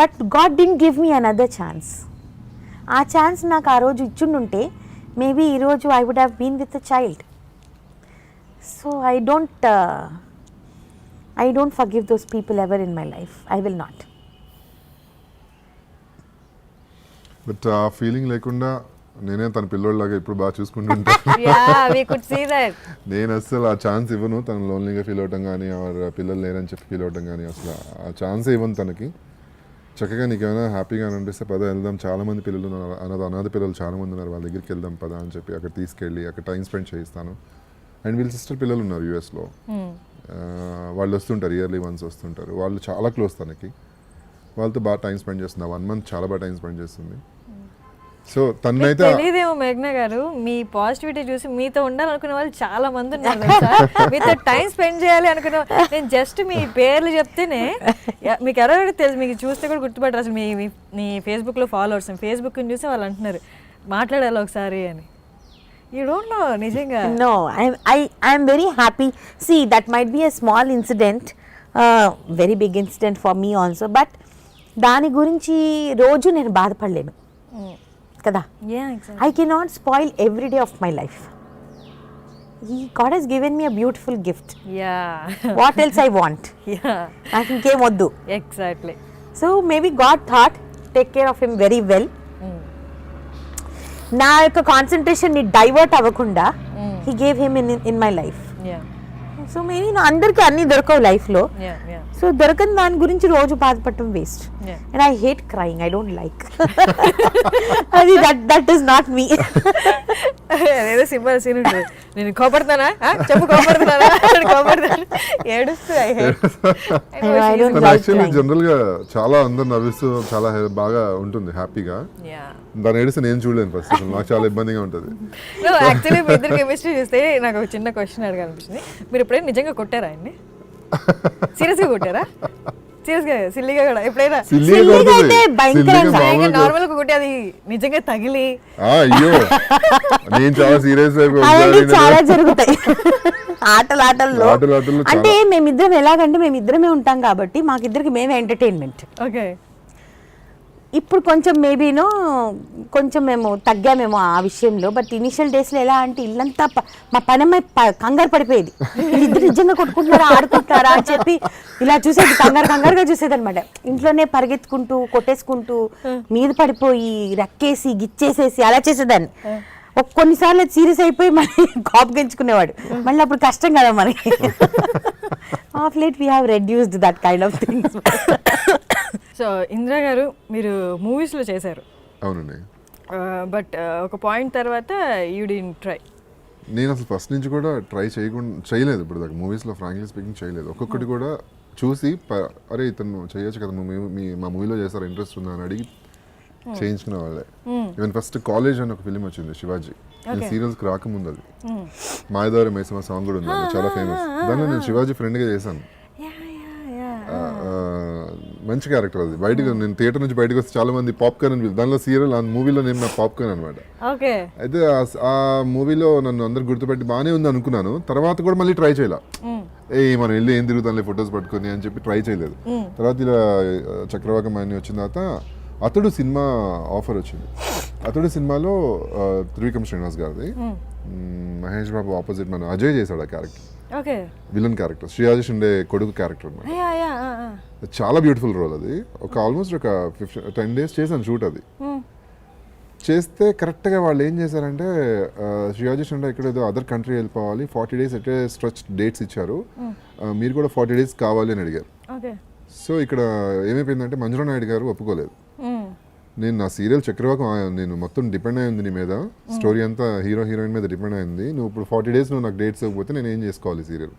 but God didn't give me another chance. ఆ ఛాన్స్ నాకు ఆ రోజు ఇచ్చుండుంటే మేబీ ఈరోజు I would have been with a child. So I don't forgive those people ever in my life. I will not. But ఆ feeling లేకుండా నేనే తన పిల్లోళ్ళలాగా ఇప్పుడు బాగా చూసుకుంటుంటాను. నేను అసలు ఆ ఛాన్స్ ఇవ్వను. తను లోన్లీగా ఫీల్ అవటం కానీ పిల్లలు లేరని చెప్పి ఫీల్ అవటం కానీ అసలు ఆ ఛాన్సే ఇవ్వను తనకి. చక్కగా నీకేమైనా హ్యాపీగా అనిపిస్తే పద వెళ్దాం, చాలామంది పిల్లలు ఉన్నారు, అనాథ పిల్లలు చాలామంది ఉన్నారు, వాళ్ళ దగ్గరికి వెళ్దాం పద అని చెప్పి అక్కడ తీసుకెళ్ళి అక్కడ టైం స్పెండ్ చేయిస్తాను. అండ్ వీళ్ళ సిస్టర్ పిల్లలు ఉన్నారు యూఎస్లో, వాళ్ళు వస్తుంటారు, ఇయర్లీ వన్స్ వస్తుంటారు, వాళ్ళు చాలా క్లోజ్ తనకి, వాళ్ళతో బాగా టైం స్పెండ్ చేస్తుంది. 1 month చాలా బాగా టైం స్పెండ్ చేస్తుంది. సో తనైతే తెలియదేమో మేఘ్నా గారు, మీ పాజిటివిటీ చూసి మీతో ఉండాలనుకునే వాళ్ళు చాలా మంది ఉన్నారు, మీతో టైం స్పెండ్ చేయాలి అనుకునే. నేను జస్ట్ మీ పేర్లు చెప్తేనే మీకు ఎవరెవరికి తెలుసు, మీకు చూస్తే కూడా గుర్తుపట్టరు. అసలు మీ ఫేస్బుక్లో ఫాలోవర్స్ ఫేస్బుక్ చూసి వాళ్ళు అంటున్నారు మాట్లాడాలి ఒకసారి అని. యూ డోంట్ నో నిజంగా. No, I'm very happy. See, that might be a small incident, very big incident for me also, but దాని గురించి రోజు నేను బాధపడలేను కదా. I cannot spoil every day of my life. God has given me a beautiful gift. What else I want? నాకు ఇంకేం వద్దు. Exactly. So maybe God thought take care of him very well. నా యొక్క కాన్సన్ట్రేషన్ ని divert అవ్వకుండా he gave him in my life. So maybe అందరికీ అన్ని దొరకవు లైఫ్లో. సో దొరకని దాని గురించి రోజు బాధపడటం waste. And I hate crying, I don't like. అది దట్ ఈస్ నాట్ మీ. అదేదో సింపుల్ సీన్ ఉంటుంది, నేను కోపడుతానా చెప్పు, కోపడుతున్నానా ఏడుస్తూ. యాక్చువల్లీ జనరల్ గా చాలా అందరు నవ్విస్తూ చాలా బాగా ఉంటుంది, హ్యాపీగా. దాని ఏడిస్తే నేను చూడలేను ఫస్ట్, నాకు చాలా ఇబ్బందిగా ఉంటుంది. యాక్చువల్లీ మీ ఇద్దరు కెమిస్ట్రీ చూస్తే నాకు ఒక చిన్న క్వశ్చన్ అడగాలనిపిస్తుంది. మీరు ఎప్పుడైనా నిజంగా కొట్టారా అండి? సీరియస్గా కొట్టారా? సీరియస్గా సిల్లీగా కూడా ఎప్పుడైనా? నార్మల్ గా కొట్టి అది నిజంగా తగిలి? అయ్యో నేను చాలా సీరియస్ చాలా జరుగుతాయి ఆటలాటల్లో. అంటే మేమిద్దరం ఎలాగంటే మేమిద్దరమే ఉంటాం కాబట్టి మాకిద్దరికి మేమే ఎంటర్టైన్మెంట్. ఓకే. ఇప్పుడు కొంచెం మేబీనో కొంచెం మేము తగ్గామేమో ఆ విషయంలో. బట్ ఇనిషియల్ డేస్లో ఎలా అంటే ఇల్లంతా మా పనమ్మాయి కంగారు పడిపోయేది, వీళ్ళిద్దరు నిజంగా కొట్టుకుంటున్నారా ఆడుకుంటున్నారా అని చెప్పి ఇలా చూసేది, కంగారుగా చూసేది అనమాట. ఇంట్లోనే పరిగెత్తుకుంటూ కొట్టేసుకుంటూ మీద పడిపోయి రక్కేసి గిచ్చేసేసి అలా చేసేదాన్ని. కొన్నిసార్లు సీరియస్ అయిపోయి మళ్ళీ కోపగించుకునేవాడు, మళ్ళీ అప్పుడు కష్టం కదా మనకి. Of late we have reduced that kind of things. So Indira గారు, మీరు మూవీస్లో చేశారు. అవునండి. బట్ ఒక పాయింట్ తర్వాత యూ డిడ్ంట్ ట్రై. నేను అసలు ఫస్ట్ నుంచి కూడా ట్రై చేయలేదు ఇప్పుడు దాకా మూవీస్లో, ఫ్రాంక్లీ స్పీకింగ్ చేయలేదు. ఒక్కొక్కటి కూడా చూసి అరే ఇతను చేయొచ్చు కదా, మా మూవీలో చేస్తారు, ఇంట్రెస్ట్ ఉందా అని అడిగి చేయించుకునే వాళ్ళే. ఈవెన్ ఫస్ట్ కాలేజ్ అని ఒక ఫిలిం వచ్చింది శివాజీ, నేను సీరియల్స్కి రాకముందు, అది మాయదారి మైసమ్మ సాంగ్ కూడా ఉంది, చాలా ఫేమస్. దానిలో నేను శివాజీ ఫ్రెండ్గా చేశాను. మంచి క్యారెక్టర్ అది. బయటకు నేను థియేటర్ నుంచి బయటకు వస్తే చాలా మంది పాప్కార్న్ అని, దానిలో సీరియల్ ఆ మూవీలో నేను నా పాప్కార్న్ అనమాట. అయితే ఆ మూవీలో నన్ను అందరు గుర్తుపెట్టి బాగానే ఉంది అనుకున్నాను. తర్వాత కూడా మళ్ళీ ట్రై చేయాల, మనం వెళ్ళి ఏం తిరుగుతానులే ఫొటోస్ పట్టుకొని అని చెప్పి ట్రై చేయలేదు. తర్వాత ఇలా చక్రవాకం అని వచ్చిన తర్వాత అతడు సినిమా ఆఫర్ వచ్చింది. అతడు సినిమాలో త్రివిక్రమ్ శ్రీనివాస్ గారిది, మహేష్ బాబు ఆపోజిట్ మన అజయ్ చేశాడు ఆ క్యారెక్టర్, విలన్ క్యారెక్టర్, శ్రీయాజీ షిండే కొడుకు క్యారెక్టర్ అనమాట. చాలా బ్యూటిఫుల్ రోల్ అది. ఆల్మోస్ట్ ఒక 10 days చేశాను షూట్. అది చేస్తే కరెక్ట్గా వాళ్ళు ఏం చేశారంటే శ్రీయాజీ షిండే ఇక్కడ ఏదో అదర్ కంట్రీ వెళ్ళిపోవాలి, 40 days ఎట్టే స్ట్రెచ్ డేట్స్ ఇచ్చారు, మీరు కూడా 40 days కావాలి అని అడిగారు. సో ఇక్కడ ఏమైపోయిందంటే మంజులా నాయుడు గారు ఒప్పుకోలేదు. నేను నా సీరియల్ చక్రవాకం నేను మొత్తం డిపెండ్ అయింది నీ మీద, స్టోరీ అంతా హీరో హీరోయిన్ మీద డిపెండ్ అయింది, నువ్వు ఇప్పుడు 40 days నువ్వు నాకు డేట్స్ ఇవ్వకపోతే నేను ఏం చేసుకోవాలి, సీరియల్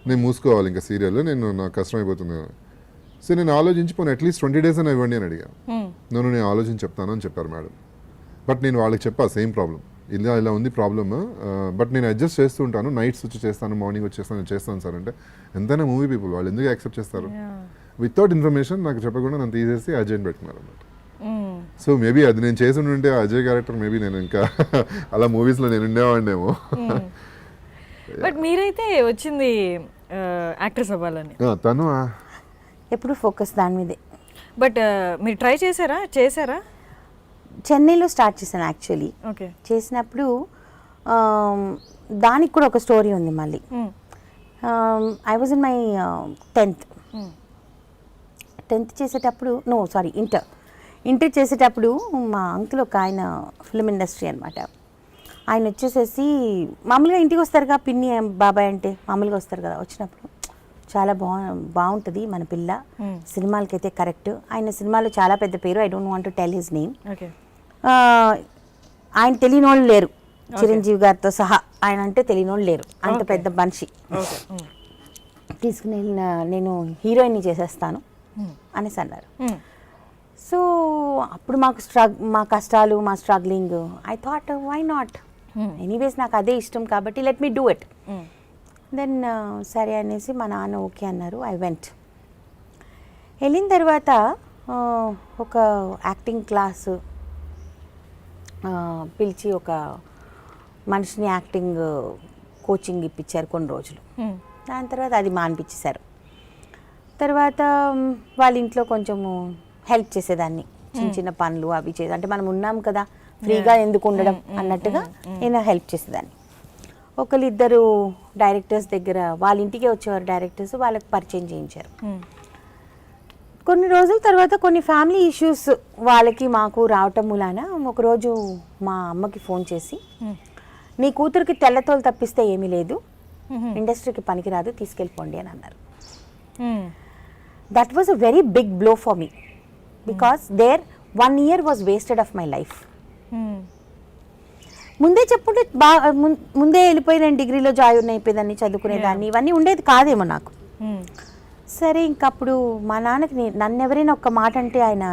నేను మూసుకోవాలి, ఇంకా సీరియల్ నాకు కష్టం అయిపోతుంది. సో నేను ఆలోచించి పోనీ అట్లీస్ట్ 20 days అని ఇవ్వండి అని అడిగాను. నేను ఆలోచించి చెప్తాను అని చెప్పారు మేడం. బట్ నేను వాళ్ళకి చెప్పా సేమ్ ప్రాబ్లం, ఇలా ఉంది ప్రాబ్లమ్, బట్ నేను అడ్జస్ట్ చేస్తూ ఉంటాను, నైట్స్ వచ్చి చేస్తాను, మార్నింగ్ వచ్చి చేస్తాను సార్ అంటే, ఎంతైనా మూవీ పీపుల్ వాళ్ళు ఎందుకు యాక్సెప్ట్ చేస్తారు? వితౌట్ ఇన్ఫర్మేషన్ నాకు చెప్పకుండా నన్ను తీసేసి అజయ్ని పెట్టుకున్నారు అన్నమాట. సో మేబీ అది నేను చేసి ఉంటే అజయ్ క్యారెక్టర్ మేబీ నేను ఇంకా అలా మూవీస్లో నేను ఉండేవాడినేమో. బట్ మీరైతే వచ్చింది యాక్ట్రెస్ అవ్వాలని, తను ఎప్పుడు ఫోకస్ దాని మీదే. బట్ మీరు ట్రై చేశారా? చెన్నైలో స్టార్ట్ చేశాను యాక్చువల్లీ. ఓకే. చేసినప్పుడు దానికి కూడా ఒక స్టోరీ ఉంది మళ్ళీ. I was in my 10th చేసేటప్పుడు, ఇంటర్ చేసేటప్పుడు మా అంకుల్ ఒక ఆయన ఫిల్మ్ ఇండస్ట్రీ అనమాట. ఆయన వచ్చేసేసి మామూలుగా ఇంటికి వస్తారుగా, పిన్ని బాబాయ్ అంటే మామూలుగా వస్తారు కదా, వచ్చినప్పుడు చాలా బాగుంటుంది మన పిల్ల, సినిమాలకైతే కరెక్ట్. ఆయన సినిమాలో చాలా పెద్ద పేరు, I don't want to tell his name. ఆయన తెలియని వాళ్ళు లేరు, చిరంజీవి గారితో సహా ఆయన అంటే తెలియని వాళ్ళు లేరు, అంత పెద్ద మనిషి. తీసుకుని నేను హీరోయిన్ని చేసేస్తాను అనేసి అన్నారు. సో అప్పుడు మా కష్టాలు, మా struggling, I thought why not, anyways నాకు అదే ఇష్టం కాబట్టి let me do it. Then సరే అనేసి మా నాన్న ఓకే అన్నారు. I went. వెళ్ళిన తర్వాత ఒక యాక్టింగ్ క్లాస్ పిలిచి ఒక మనిషిని యాక్టింగ్ కోచింగ్ ఇప్పించారు కొన్ని రోజులు. దాని తర్వాత అది మానిపించేశారు. తర్వాత వాళ్ళ ఇంట్లో కొంచెము హెల్ప్ చేసేదాన్ని, చిన్న చిన్న పనులు అవి చేసి, అంటే మనం ఉన్నాం కదా ఫ్రీగా ఎందుకు ఉండడం అన్నట్టుగా నేను హెల్ప్ చేసేదాన్ని. ఒకరిద్దరు డైరెక్టర్స్ దగ్గర, వాళ్ళ ఇంటికే వచ్చేవారు డైరెక్టర్స్, వాళ్ళకి పరిచయం చేయించారు. కొన్ని రోజుల తర్వాత కొన్ని ఫ్యామిలీ ఇష్యూస్ వాళ్ళకి మాకు రావటం మూలాన ఒకరోజు మా అమ్మకి ఫోన్ చేసి, నీ కూతురికి తెల్లతోలు తప్పిస్తే ఏమీ లేదు, ఇండస్ట్రీకి పనికిరాదు, తీసుకెళ్ళిపోండి అని అన్నారు. That was a very big blow for me, because there 1 year was wasted of my life. ముందే చెప్పుంటే ముందే వెళ్ళిపోయి నేను డిగ్రీలో జాయిన్ అయిపోయేదాన్ని, చదువుకునేదాన్ని, ఇవన్నీ ఉండేది కాదేమో నాకు. సరే ఇంకప్పుడు మా నాన్నకి నన్ను ఎవరైనా ఒక్క మాట అంటే ఆయన,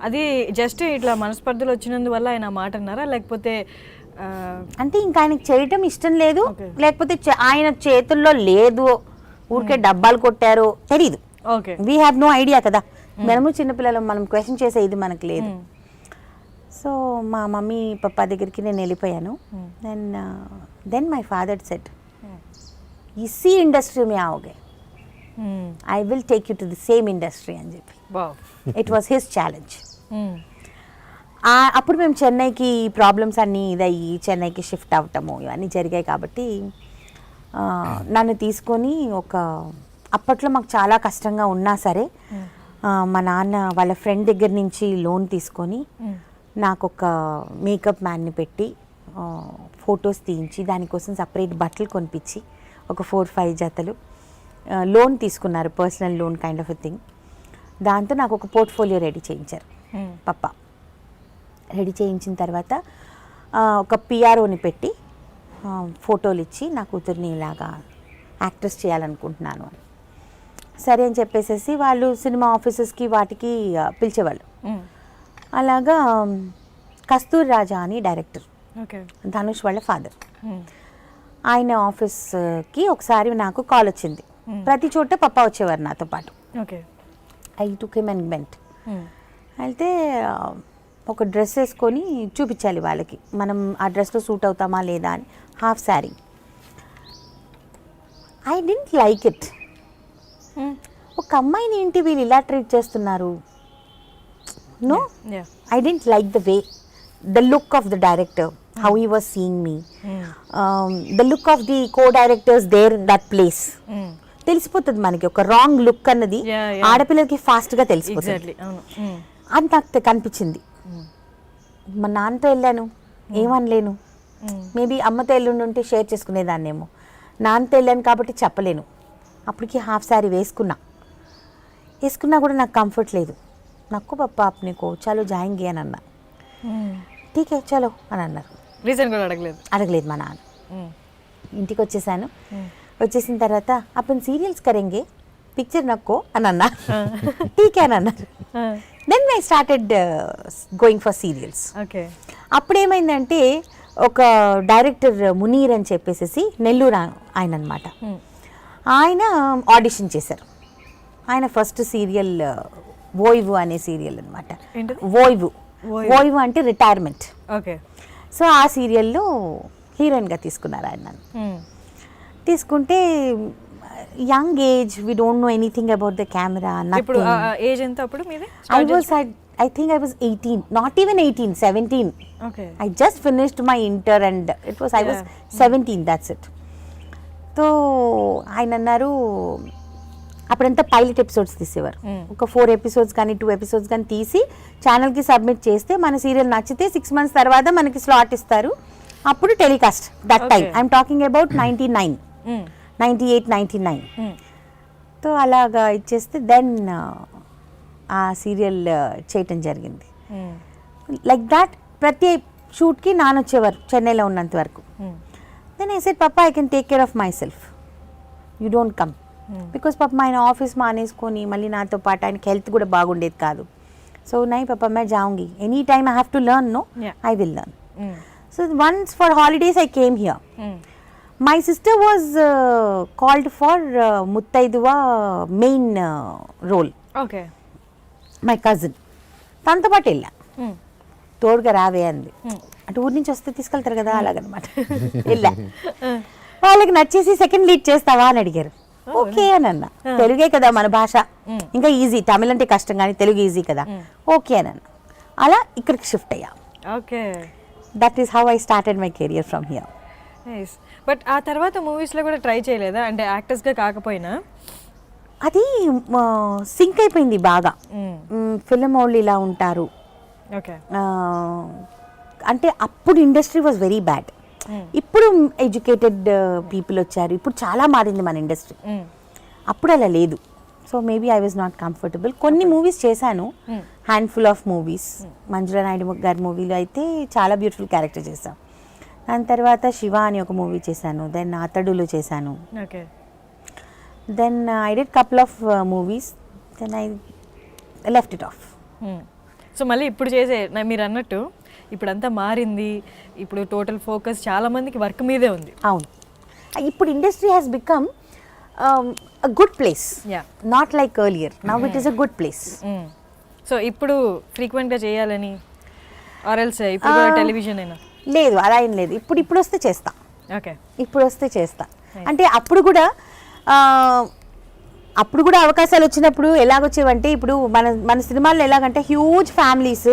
అది జస్ట్ ఇట్లా మనస్పర్ధలు వచ్చినందువల్ల ఆయన మాట అన్నారా, లేకపోతే అంటే ఇంకా ఆయనకి చేయటం ఇష్టం లేదు, లేకపోతే ఆయన చేతుల్లో లేదు, ఊరికే డబ్బాలు కొట్టారో తెలీదు. వీ హ్యావ్ నో ఐడియా కదా, మనము చిన్నపిల్లలు, మనం క్వశ్చన్ చేసే ఇది మనకు లేదు. సో మా మమ్మీ పప్పా దగ్గరికి నేను వెళ్ళిపోయాను. దెన్ మై ఫాదర్ సెడ్, ఇసీ ఇండస్ట్రీ మే आओगे, I will take you to the same industry అని చెప్పి. It was his challenge. అప్పుడు మేము చెన్నైకి ప్రాబ్లమ్స్ అన్నీ ఇదయ్యి చెన్నైకి షిఫ్ట్ అవటము ఇవన్నీ జరిగాయి కాబట్టి నన్ను తీసుకొని అప్పట్లో మాకు చాలా కష్టంగా ఉన్నా సరే మా నాన్న వాళ్ళ ఫ్రెండ్ దగ్గర నుంచి లోన్ తీసుకొని నాకు ఒక మేకప్ మ్యాన్ని పెట్టి ఫొటోస్ తీయించి దానికోసం సపరేట్ బట్టలు కొనిపించి ఒక 4-5 జతలు లోన్ తీసుకున్నారు, personal loan kind of a thing. దాంతో నాకు ఒక పోర్ట్ఫోలియో రెడీ చేయించారు పప్ప. రెడీ చేయించిన తర్వాత ఒక పిఆర్ఓని పెట్టి ఫోటోలు ఇచ్చి నా కూతుర్ని ఇలాగా యాక్ట్రెస్ చేయాలనుకుంటున్నాను అని. సరే అని చెప్పేసేసి వాళ్ళు సినిమా ఆఫీసెస్కి వాటికి పిలిచేవాళ్ళు. అలాగా కస్తూరి రాజా అని డైరెక్టర్, ధనుష్ వాళ్ళ ఫాదర్, ఆయన ఆఫీస్కి ఒకసారి నాకు కాల్ వచ్చింది. ప్రతి చోట పప్ప వచ్చేవారు నాతో పాటు. I took him and went. అయితే ఒక డ్రెస్ వేసుకొని చూపించాలి వాళ్ళకి, మనం ఆ డ్రెస్లో సూట్ అవుతామా లేదా అని. Half sari. I didn't like it. ఒక అమ్మాయిని ఏంటి వీళ్ళు ఇలా ట్రీట్ చేస్తున్నారు? No, I didn't like the way, the look of the director, how he was seeing me, the look of the co-directors there in that place. తెలిసిపోతుంది మనకి ఒక wrong look అన్నది ఆడపిల్లలకి ఫాస్ట్గా తెలిసిపోతుంది. అది నాకు కనిపించింది. మా నాన్నతో వెళ్ళాను, ఏమనలేను. మేబీ అమ్మతో వెళ్ళుంటే షేర్ చేసుకునేదాన్నేమో. నాన్నతో వెళ్ళాను కాబట్టి చెప్పలేను. అప్పటికి హాఫ్ శారీ వేసుకున్నా కూడా నాకు కంఫర్ట్ లేదు. నాకు పప్ప నీకు చలో జాయింగ్ అని అన్నా. ఠీకే చలో అని అన్నారు. రీజన్ కూడా అడగలేదు మా నాన్న. ఇంటికి వచ్చేసాను. వచ్చేసిన తర్వాత అప్పుడు సీరియల్స్ కరెంగే పిక్చర్ నక్కో అని అన్నా, టీకే అని అన్నారు. Then I started going for serials. Okay. అప్పుడేమైందంటే ఒక డైరెక్టర్ మునీర్ అని చెప్పేసి నెల్లూరు ఆయన అనమాట, ఆయన ఆడిషన్ చేశారు. ఆయన ఫస్ట్ సీరియల్ వోయివు అనే సీరియల్ అనమాట. వోయివు అంటే రిటైర్మెంట్. ఓకే. సో ఆ సీరియల్లో హీరోయిన్గా తీసుకున్నారు ఆయన నన్ను. తీసుకుంటే young age, we don't know anything about the camera. ఇప్పుడు ఏజ్ ఎంత అప్పుడు మీది? I think I was 18, not even 18, 17. Okay. I just finished my inter and I was 17, that's it. So ఆయన అన్నారు, అప్పుడంతా పైలట్ ఎపిసోడ్స్ తీసేవారు. ఒక 4 episodes కానీ 2 episodes కానీ తీసి ఛానల్కి సబ్మిట్ చేస్తే మన సీరియల్ నచ్చితే 6 months తర్వాత మనకి స్లాట్ ఇస్తారు. అప్పుడు telecast. That time I'm talking about 99, 98, 99. So అలాగా ఇచ్చేస్తే దెన్ ఆ సీరియల్ చేయటం జరిగింది. లైక్ దాట్ ప్రతి షూట్కి నాన్న వచ్చేవారు చెన్నైలో ఉన్నంత వరకు. Then I said, papa I can take care of myself, you don't come. Because పాప ఆయన ఆఫీస్ మానేసుకొని మళ్ళీ నాతో పాటు ఆయనకి హెల్త్ కూడా బాగుండేది కాదు. సో నై పాపా मै जाऊंगी, any time I have to learn, no I will learn. So once for holidays I came here. My sister was called for Muthaiduva main role. Okay. My cousin తనతో పాటు వెళ్ళా, తోడుగా రావే అంది. అటు ఊరి నుంచి వస్తే తీసుకెళ్తారు కదా, అలాగనమాట. వెళ్ళా, వాళ్ళకి నచ్చేసి సెకండ్ లీడ్ చేస్తావా అని అడిగారు. ఓకే అని అన్నా. తెలుగే కదా మన భాష, ఇంకా ఈజీ. తమిళ అంటే కష్టం కానీ తెలుగు ఈజీ కదా. ఓకే అని అన్నా. అలా ఇక్కడికి షిఫ్ట్ అయ్యా. Okay. That is how I started my career from here. Nice. But ఆ తర్వాత మూవీస్లో కూడా ట్రై చేయలేదా, అంటే యాక్టర్స్గా కాకపోయినా? అది సింక్ అయిపోయింది బాగా. ఫిలిం వాళ్ళు ఇలా ఉంటారు. ఓకే. అంటే అప్పుడు ఇండస్ట్రీ వాజ్ వెరీ బ్యాడ్. ఇప్పుడు ఎడ్యుకేటెడ్ పీపుల్ వచ్చారు, ఇప్పుడు చాలా మారింది మన ఇండస్ట్రీ. అప్పుడు అలా లేదు. So maybe I was not comfortable. కొన్ని మూవీస్ చేశాను, handful of movies. Manjula Naidu గారి మూవీలో అయితే చాలా బ్యూటిఫుల్ క్యారెక్టర్ చేశాను. దాని తర్వాత శివ అని ఒక మూవీ చేశాను. దెన్ అతడులో చేశాను. Okay. Then I did couple of movies, then I left it off. So మళ్ళీ ఇప్పుడు చేసే మీరు అన్నట్టు ఇప్పుడంతా మారింది. ఇప్పుడు టోటల్ ఫోకస్ చాలా మందికి వర్క్ మీదే ఉంది. అవును, ఇప్పుడు industry has become a good place, not like earlier. Now it is a good place. So ఇప్పుడు ఫ్రీక్వెంట్గా చేయాలని ఆర్ ఎల్స్ ఇప్పుడు టెలివిజన్ అయినా? లేదు, అలా ఏం లేదు. ఇప్పుడు వస్తే చేస్తా. ఓకే. ఇప్పుడు వస్తే చేస్తా. అంటే అప్పుడు కూడా అవకాశాలు వచ్చినప్పుడు ఎలాగొచ్చేవంటే, ఇప్పుడు మన సినిమాల్లో ఎలాగంటే హ్యూజ్ ఫ్యామిలీస్,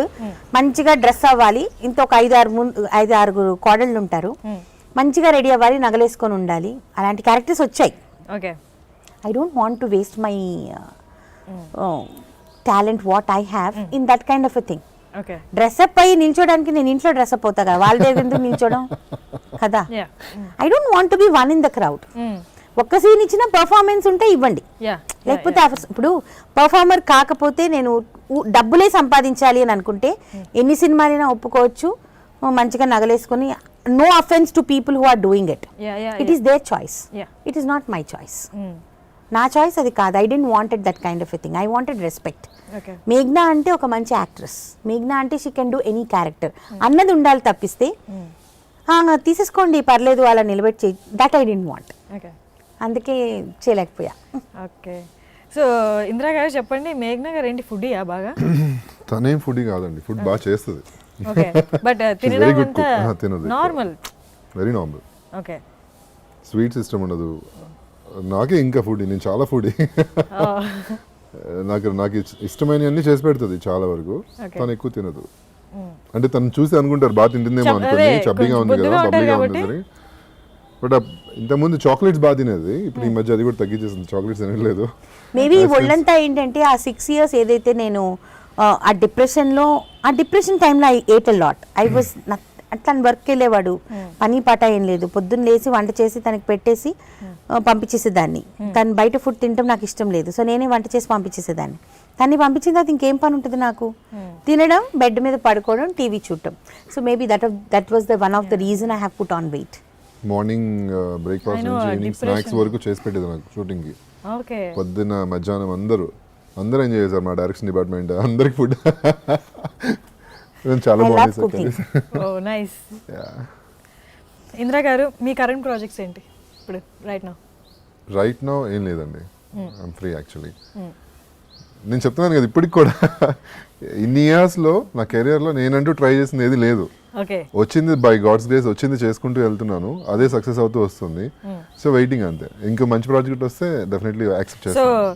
మంచిగా డ్రెస్ అవ్వాలి, ఇంత ఒక 5-6 కోడళ్ళు ఉంటారు, మంచిగా రెడీ అవ్వాలి, నగలేసుకొని ఉండాలి, అలాంటి క్యారెక్టర్స్ వచ్చాయి. Okay. I don't want to waste my talent what I have in that kind of a thing. Okay. Dress up అయ్యి నిల్చోడానికి నేను ఇంట్లో డ్రెస్అప్ అవుతా కదా, వాళ్ళ దగ్గర ఎందుకు నిల్చోడం కదా. I don't want to be one in the crowd. ఒక్క సీన్ ఇచ్చిన పర్ఫార్మెన్స్ ఉంటే ఇవ్వండి, లేకపోతే ఇప్పుడు పర్ఫార్మర్ కాకపోతే నేను డబ్బులే సంపాదించాలి అని అనుకుంటే ఎన్ని సినిమాలైనా ఒప్పుకోవచ్చు, మంచిగా నగలేసుకొని. No offence to people who are doing it. It is their choice, it is not my choice. నా చాయిస్ అది కాదు. I don't wanted that kind of a thing. I wanted respect. మేఘ్నా అంటే ఒక మంచి యాక్ట్రెస్, మేఘ్నా అంటే she can do any character అన్నది ఉండాలి తప్పిస్తే తీసేసుకోండి పర్లేదు అలా నిలబెట్టి, దట్ ఐ డోంట్ వాంట్. అందుకే చేయలేకపోయా. ఓకే. సో ఇందిరా గారు చెప్పండి, మేఘ్నా గారు ఏంటి ఫుడీయా బాగా? తనేం ఫుడీ కాదండి, ఫుడ్ బాగా చేస్తుంది. ఓకే. బట్ తినడం అంతా normal, very normal. Okay. Sweet system ఉండదు. నాకే ఇంకా ఫుడీ, నేను చాలా ఫుడీ. నాకు ఇష్టమైన అన్ని చేసి పెడుతుంది చాలా వరకు. తను ఎక్కువ తినదు. అంటే తను చూసి అనుకుంటారు బాగా తింటుందేమో అనుకుని, చబ్బీగా ఉంది కదా, బబ్లీగా ఉంది. బట్ ఇంతకుముందు చాక్లెట్స్ బాగా తినేది, ఇప్పుడు ఈ మధ్య అది కూడా తగ్గించేసింది, చాక్లెట్స్ తినట్లేదు. మేబీ ఒళ్ళంతా ఏంటంటే ఆ 6 years ఏదైతే నేను ఆ డిప్రెషన్ టైంలో I ate a lot. I was తను వర్క్కి వెళ్ళేవాడు, పని పాట ఏం లేదు, పొద్దున్న లేచి వంట చేసి తనకి పెట్టేసి పంపించేసేదాన్ని. తను బయట ఫుడ్ తినడం నాకు ఇష్టం లేదు, సో నేనే వంట చేసి పంపించేసేదాన్ని. తన్ని పంపించిన తర్వాత ఇంకేం పని ఉంటుంది నాకు? తినడం, బెడ్ మీద పడుకోవడం, టీవీ చూడటం. So maybe that was the one of the reason I have put on weight. Morning breakfast నుంచి ఈవినింగ్ స్నాక్స్ వరకు చేసి పెట్టేది నాకు షూటింగ్కి. ఓకే. పొద్దున్న మధ్యాహ్నం అందరూ ఎంజాయ్ చేశారు మా డైరెక్షన్ డిపార్ట్మెంట్, అందరికి ఫుడ్ చాలా బాగుంది. ఓ నైస్. ఇందిరా గారు, మీ కరెంట్ ప్రాజెక్ట్స్ ఏంటి ఇప్పుడు రైట్ నౌ? ఏం లేదండి, ఐఎమ్ ఫ్రీ యాక్చువల్లీ. నేను చెప్తున్నాను కదా ఇప్పటికి కూడా ఇన్ని ఇయర్స్లో నా కెరియర్లో నేనంటూ ట్రై చేసింది ఏది లేదు. వచ్చింది బై గాడ్స్ గ్రేస్ వచ్చింది చేసుకుంటూ వెళ్తున్నాను, అదే సక్సెస్ అవుతూ వస్తుంది. సో వెయిటింగ్ అంతే. ఇంకా మంచి ప్రాజెక్ట్ వస్తే డెఫినెట్లీ యాక్సెప్ట్ చేస్తాను.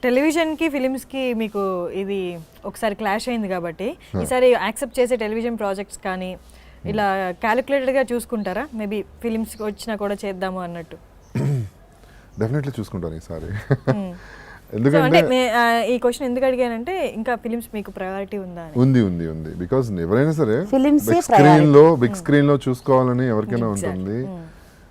టెలివిజన్కి ఫిలిమ్స్కి మీకు ఇది ఒకసారి క్లాష్ అయింది కాబట్టి ఈసారి యాక్సెప్ట్ చేసే టెలివిజన్ ప్రాజెక్ట్స్ కానీ ఇలా క్యాలిక్యులేటెడ్గా చూసుకుంటారా? మేబీ ఫిలిమ్స్కి వచ్చినా కూడా చేద్దాము అన్నట్టు. డెఫినెట్లీ చూసుకుంటాను ఈసారి. ఎందుకంటే ఈ క్వశ్చన్ ఎందుకు అడిగానంటే ఇంకా ఫిలిమ్స్ మీకు ప్రయారిటీ ఉందా? ఉంది బికాజ్ ఎవరైనా సరే బిగ్ స్క్రీన్ లో చూసుకోవాలని ఎవరికైనా ఉంటుంది.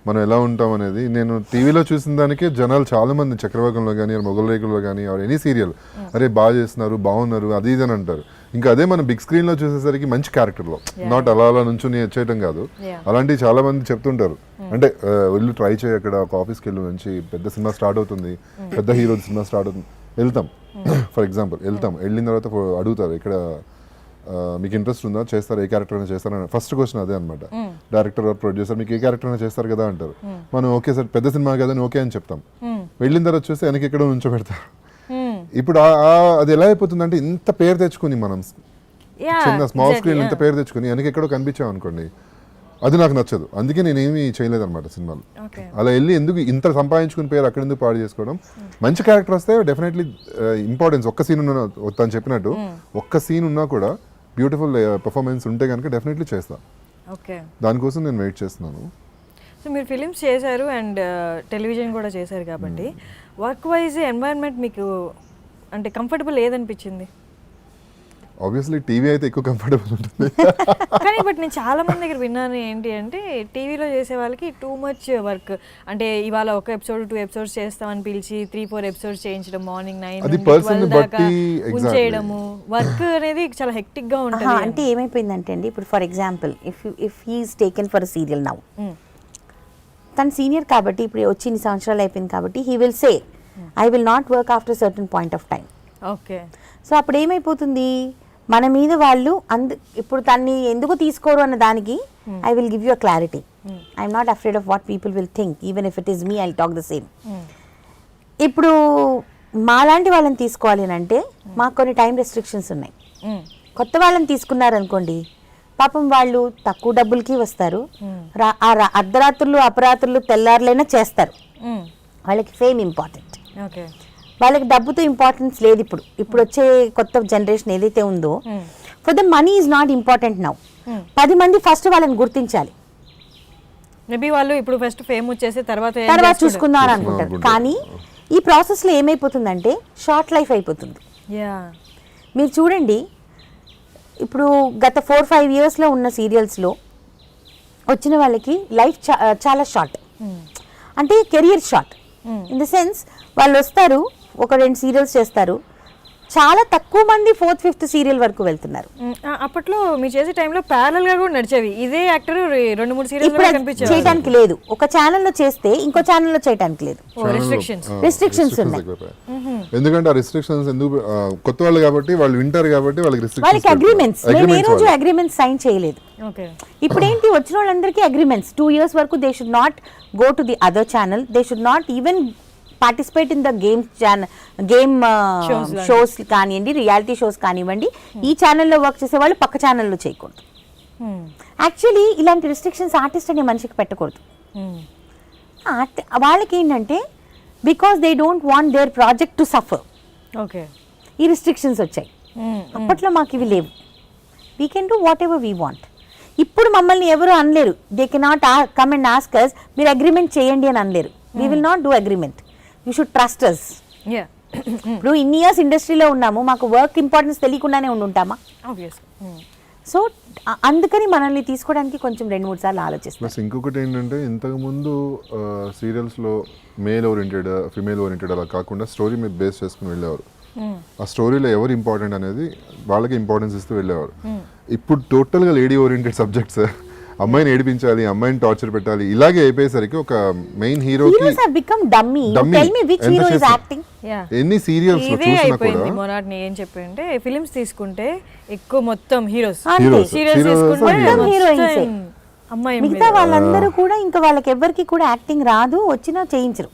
మనం ఎలా ఉంటాం అనేది నేను టీవీలో చూసిన దానికే జనాలు చాలా మంది చక్రవర్గంలో కానీ మొగల్ రేకుల్లో కానీ ఎనీ సీరియల్ అరే బాగా చేస్తున్నారు బాగున్నారు అది ఇది అని అంటారు. ఇంకా అదే మనం బిగ్ స్క్రీన్ లో చూసేసరికి మంచి క్యారెక్టర్లో నాట్ అలా నుంచుని చేయటం కాదు, అలాంటివి చాలా మంది చెప్తుంటారు. అంటే వెళ్ళి ట్రై చేయి, అక్కడ ఒక ఆఫీస్కి వెళ్ళి మంచి పెద్ద సినిమా స్టార్ట్ అవుతుంది, పెద్ద హీరో సినిమా స్టార్ట్ అవుతుంది, వెళ్తాం ఫర్ ఎగ్జాంపుల్ వెళ్ళిన తర్వాత అడుగుతారు ఇక్కడ మీకు ఇంట్రెస్ట్ ఉందా, చేస్తారు, ఏ క్యారెక్టర్ అయినా చేస్తారని ఫస్ట్ క్వశ్చన్ అదే అనమాట. డైరెక్టర్ ప్రొడ్యూసర్ మీకు ఏ క్యారెక్టర్ అయినా చేస్తారు కదా అంటారు. మనం ఓకే సార్ పెద్ద సినిమా కదా ఓకే అని చెప్తాం. వెళ్ళిన తర్వాత చూస్తే వెనక ఎక్కడో నుంచోబెడతారు. ఇప్పుడు అది ఎలా అయిపోతుంది అంటే ఇంత పేరు తెచ్చుకుని మనం చిన్న స్మాల్ స్క్రీన్ ఇంత పేరు తెచ్చుకుని వెనక ఎక్కడో కనిపించాం అనుకోండి, అది నాకు నచ్చదు. అందుకే నేనేమి చేయలేదన్నమాట సినిమాలు. అలా వెళ్ళి ఎందుకు ఇంత సంపాదించుకుని పేరు అక్కడ ఎందుకు పాడు చేసుకోవడం. మంచి క్యారెక్టర్ వస్తే డెఫినెట్లీ ఇంపార్టెన్స్ ఒక్క సీన్ ఉన్నా తను చెప్పినట్టు ఒక్క సీన్ ఉన్నా కూడా బ్యూటిఫుల్ పర్ఫార్మెన్స్ ఉంటే కనుక డెఫినెట్లీ చేస్తాను. దానికోసం నేను వెయిట్ చేస్తున్నాను. సో మీరు ఫిలిమ్స్ చేశారు అండ్ టెలివిజన్ కూడా చేశారు కాబట్టి వర్క్ వైజ్ ఎన్వైరన్మెంట్ మీకు అంటే కంఫర్టబుల్ ఏదనిపించింది? ఆబ్వియస్లీ టీవీ అయితే ఎక్కువ కంఫర్టబుల్ ఉంటుంది. కానీ బట్ నేను చాలా మంది దగ్గర విన్నాను ఏంటి అంటే టీవీలో చేసే వాళ్ళకి టూ మచ్ వర్క్, అంటే ఇవాళ ఒక ఎపిసోడ్ 2 ఎపిసోడ్స్ చేస్తామని పిలిచి 3-4 ఎపిసోడ్స్ చేయించడం, మార్నింగ్ 9 దాకా ఉంచేయడము, వర్క్ అనేది చాలా హెక్టిక్ గా ఉంటుంది. అంటే ఏమైపోయిందంటే అండి ఇప్పుడు for example if he's taken for serial now, తను సీనియర్ కాబట్టి ఇప్పుడు వచ్చి ఇన్ని సంవత్సరాలు అయిపోయింది కాబట్టి he will say I will not work after certain point of time. Okay. So అప్పుడు ఏమైపోతుంది మన మీద వాళ్ళు ఇప్పుడు తన్ని ఎందుకు తీసుకోరు అన్న దానికి I will give you a clarity. I'm not afraid of what people will think, even if it is me I talk the same. ఇప్పుడు మాలాంటి వాళ్ళని తీసుకోవాలి అని అంటే మాకు కొన్ని టైం రెస్ట్రిక్షన్స్ ఉన్నాయి. కొత్త వాళ్ళని తీసుకున్నారనుకోండి పాపం వాళ్ళు తక్కువ డబ్బులకి వస్తారు, అర్ధరాత్రులు అపరాత్రులు తెల్లారులైనా చేస్తారు, వాళ్ళకి ఫేమ్ ఇంపార్టెంట్, వాళ్ళకి డబ్బుతో ఇంపార్టెన్స్ లేదు. ఇప్పుడు వచ్చే కొత్త జనరేషన్ ఏదైతే ఉందో for the money is not important now. 10 మంది ఫస్ట్ వాళ్ళని గుర్తించాలి. మేబీ వాళ్ళు ఇప్పుడు ఫస్ట్ ఫేమ్ వచ్చేసి తర్వాత చూసుకుందాం అనుకుంటారు. కానీ ఈ ప్రాసెస్లో ఏమైపోతుందంటే షార్ట్ లైఫ్ అయిపోతుంది. మీరు చూడండి ఇప్పుడు గత 4-5 ఇయర్స్లో ఉన్న సీరియల్స్లో వచ్చిన వాళ్ళకి లైఫ్ చాలా షార్ట్, అంటే career short in the sense వాళ్ళు వస్తారు, ఒక 2 సీరియల్స్ చేస్తారు, చాలా తక్కువ మంది 4th 5th సీరియల్ వరకు వెళ్తున్నారు. అప్పట్లో మీరు చేసే టైంలో ప్యారలల్ గా కూడా నడిచేవి, ఇదే యాక్టర్ 2-3 సీరియల్స్ కనిపించేది. చేయడానికి లేదు, ఒక ఛానల్లో చేస్తే ఇంకో ఛానల్లో చేయడానికి లేదు, రెస్ట్రిక్షన్స్ ఉన్నాయి. ఎందుకంటే ఆ రెస్ట్రిక్షన్స్ ఎందుకు కొత్త వాళ్ళు కాబట్టి వాళ్ళు వింటారు కాబట్టి వాళ్ళకి అగ్రిమెంట్స్. నేను ఏ రోజు అగ్రిమెంట్స్ సైన్ చేయలేదు. ఇప్పుడు ఏంటి వచ్చిన వాళ్ళందరికీ అగ్రిమెంట్స్ 2 years వరకు they should not go to the other channel, they should not even participate in the game shows కానివ్వండి, రియాలిటీ షోస్ కానివ్వండి, ఈ ఛానల్లో వర్క్ చేసే వాళ్ళు పక్క ఛానల్లో చేయకూడదు. యాక్చువల్లీ ఇలాంటి రెస్ట్రిక్షన్స్ ఆర్టిస్ట్ అనే మనిషికి పెట్టకూడదు. వాళ్ళకి ఏంటంటే because they don't want their project to suffer, ఈ రెస్ట్రిక్షన్స్ వచ్చాయి. అప్పట్లో మాకు ఇవి లేవు, we can do whatever we want. ఇప్పుడు మమ్మల్ని ఎవరు అనలేరు, they cannot come and ask us మీరు అగ్రిమెంట్ చేయండి అని అనలేరు. We will not do agreement, you should trust us. ఇప్పుడు ఇన్ని ఇయర్స్ ఇండస్ట్రీలో ఉన్నాము, మాకు వర్క్ ఇంపార్టెన్స్ తెలియకుండానే ఉంటామా? సో అందుకని మనల్ని తీసుకోవడానికి కొంచెం 2-3 సార్లు ఆలోచిస్తాం. ప్లస్ ఇంకొకటి ఏంటంటే ఇంతకుముందు సీరియల్స్లో మేల్ ఓరియంటెడ్ ఫిమేల్ ఓరియంటెడ్ అలా కాకుండా స్టోరీ మీద బేస్ చేసుకుని వెళ్ళేవారు. ఆ స్టోరీలో ఎవరు ఇంపార్టెంట్ అనేది వాళ్ళకి ఇంపార్టెన్స్ ఇస్తూ వెళ్ళేవారు. ఇప్పుడు టోటల్గా లేడీ ఓరియంటెడ్ సబ్జెక్ట్స్, అమ్మాయిని ఏడిపించాలి, అమ్మాయిని టార్చర్ పెట్టాలి, ఇలాగే అయిపోయేసరికి ఒక మెయిన్ హీరోకి Heroes have become dummy. You Dummy. tell me which ఎంత hero is చేస్తాం? acting. ఎన్ని సీరియల్స్ లో ఇదే చూసినా కూడా అయిపోయింది మొనాట్ని. ఏం చెప్పంటే ఫిలిమ్స్ తీసుకుంటే ఎక్కువ మొత్తం హీరోస్, అంతే. Heroes. సీరియల్స్ Heroes తీసుకుంటే are మొత్తం heroines ఏ. అమ్మాయి మిగతా వాళ్ళందరూ కూడా ఇంకా వాళ్ళకి ఎవరికి కూడా యాక్టింగ్ రాదు, వచ్చినా చేయించరు.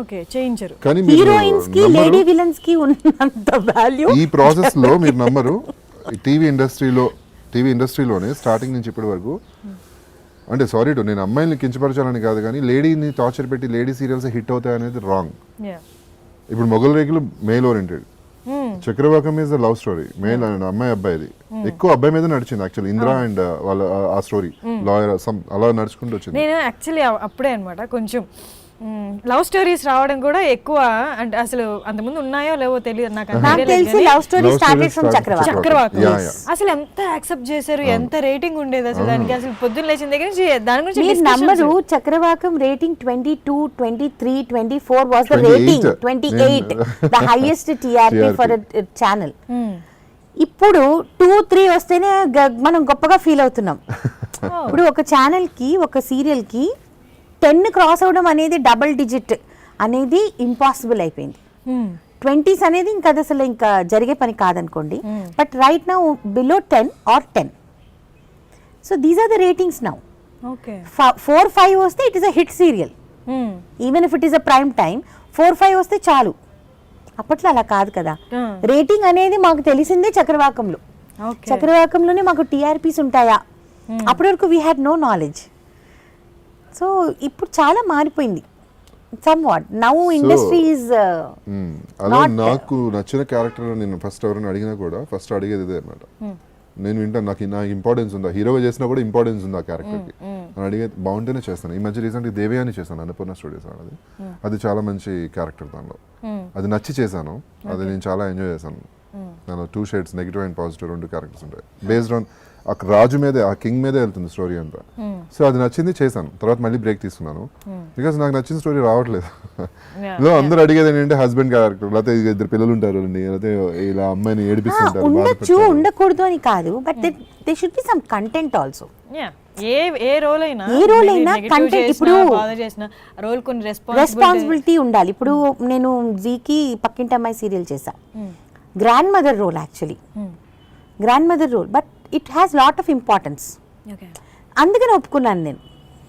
ఓకే చేయించరు. కానీ మీరు హీరోయిన్స్ కి నమ్మరు, లేడీ విలన్స్ కి ఉన్నంత వాల్యూ ఈ ప్రాసెస్ లో మీరు నమ్మరు, టీవీ ఇండస్ట్రీలోనే స్టార్టింగ్ నుంచి ఇప్పటి వరకు, అంటే సారీ టు నేను అమ్మాయిని కించపరచాలని కాదు కానీ లేడీని టార్చర్ పెట్టి లేడీ సీరియల్స్ హిట్ అవుతాయి అనేది రాంగ్. యా ఇప్పుడు మొగల్ రేకులు male oriented, Chakravakam is the love story, male and అమ్మాయి అబ్బాయిది, ఎక్కువ అబ్బాయి మీద నడిచింది యాక్చువల్లీ. ఇందిరా అండ్ వాళ్ళ ఆ స్టోరీ లాయర్ అలా నడుచుకుంటూ వచ్చింది. నేను యాక్చువల్లీ అప్పుడే అనమాట కొంచెం లవ్ స్టోరీస్ రావడం కూడా ఎక్కువ, అంటే అసలు అంతకుముందు ఉన్నాయో లేవో తెలియదు నాకు. నాకు తెలిసి love story Love started story from started Chakravakam. Chakravakam Yeah, yeah. అసలు ఎంత యాక్సెప్ట్ చేశారు, ఎంత రేటింగ్ ఉండేది అసలు దానికి. అసలు పొద్దున్న లేచిన దగ్గర నుంచి దాని గురించి మీరు discussions. నమ్మరు, Chakravakam rating 22, 23, 24 was the 28. Rating. 28 the highest TRP for channel. ఇప్పుడు 2, 3 వస్తేనే మనం గొప్పగా ఫీల్ అవుతున్నాం. ఇప్పుడు ఒక ఛానల్ కి ఒక సీరియల్ కి 10 క్రాస్ అవడం అనేది డబుల్ డిజిట్ అనేది ఇంపాసిబుల్ అయిపోయింది. 20s అనేది ఇంకా అది అసలు ఇంకా జరిగే పని కాదనుకోండి. But right now below 10 or 10. So these are the ratings now. Okay 4, 5 వస్తే it is a hit serial. Even if it is a prime time 4, 5 వస్తే చాలు. అప్పట్లో అలా కాదు కదా. రేటింగ్ అనేది మాకు తెలిసిందే చక్రవాకంలో. ఓకే చక్రవాకంలోనే మాకు టీఆర్పీస్ ఉంటాయా, అప్పటి వరకు we had no knowledge. So ఇప్పుడు చాలా మారిపోయింది somewhat. Now industry is అలా నాకు నచ్చిన క్యారెక్టర్ నేను ఫస్ట్ ఎవరైనా అడిగినా కూడా ఫస్ట్ అడిగేది ఇదే అనమాట. నేను వింటాను, నాకు ఇంపార్టెన్స్ ఉందా, హీరోగా చేసినా కూడా ఇంపార్టెన్స్ ఉందా క్యారెక్టర్కి అని అడిగే, బాగుంటేనే చేస్తాను. ఈ మధ్య రీసెంట్గా దేవయాని చేశాను అన్నపూర్ణ స్టూడియోస్ అది. అది చాలా మంచి క్యారెక్టర్ దానిలో, అది నచ్చి చేశాను, అది నేను చాలా ఎంజాయ్ చేశాను. దానిలో 2 shades negative and positive 2 characters ఉంటాయి. బేస్డ్ ఆన్ ఆ రాజు మీదే, ఆ కింగ్ మీదే వెళ్తుంది స్టోరీ అంతా. సో అది నచ్చింది చేశాను, తర్వాత మళ్ళీ బ్రేక్ తీసుకున్నాను బికాస్ నాకు నచ్చిన స్టోరీ రావట్లేదు. ఇలా అందరూ అడిగేది ఏంటంటే హస్బెండ్ క్యారెక్టర్, లేకపోతే 2 పిల్లలు ఉంటారు అండి, లేకపోతే ఇలా అమ్మాయిని ఏడిపిస్తుంటారు. ఉండొచ్చు, ఉండకూడదు అని కాదు, but they should be some content also. ఏ రోల్ అయినా కంటెంట్. ఇప్పుడు రోల్ కొన్ని రెస్పాన్సిబిలిటీ ఉండాలి. ఇప్పుడు నేను జీకి పక్కింటి అమ్మాయి సీరియల్ చేశా, grand mother role actually, grand mother role, but it has lot of importance. అందుకని ఒప్పుకున్నాను నేను.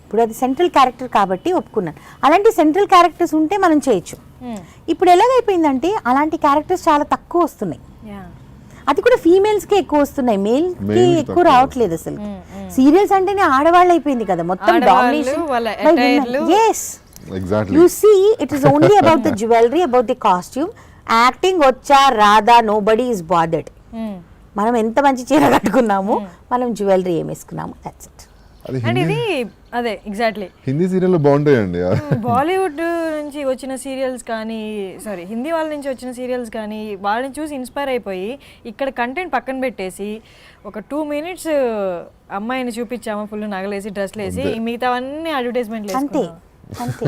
ఇప్పుడు అది సెంట్రల్ క్యారెక్టర్ కాబట్టి ఒప్పుకున్నాను. అలాంటి సెంట్రల్ క్యారెక్టర్స్ ఉంటే మనం చేయొచ్చు. ఇప్పుడు ఎలాగైపోయిందంటే అలాంటి క్యారెక్టర్స్ చాలా తక్కువ వస్తున్నాయి. అది కూడా ఫీమేల్స్కే ఎక్కువ వస్తున్నాయి, మేల్కి ఎక్కువ రావట్లేదు అసలు. సీరియల్స్ అంటేనే ఆడవాళ్ళు అయిపోయింది కదా మొత్తం domination. yes exactly. you see it is only about the jewelry, about the costume. Acting వచ్చా రాదా నోబడీ ఈస్ బాదర్డ్. మనం ఎంత మంచి చీర కట్టుకున్నాము, మనం జ్యువెలరీ ఏం వేసుకున్నాము, దట్స్ ఇట్. అండ్ ఇది అదే ఎగ్జాక్ట్లీ. హిందీ సీరియల్ బాగుంటాయండి. బాలీవుడ్ నుంచి వచ్చిన సీరియల్స్ కానీ, సారీ హిందీ వాళ్ళ నుంచి వచ్చిన సీరియల్స్ కానీ వాళ్ళని చూసి ఇన్స్పైర్ అయిపోయి ఇక్కడ కంటెంట్ పక్కన పెట్టేసి ఒక 2 minutes అమ్మాయిని చూపించాము ఫుల్ నగలేసి డ్రెస్లు వేసి, మిగతావన్నీ అడ్వర్టైజ్మెంట్లు అంతే అంతే.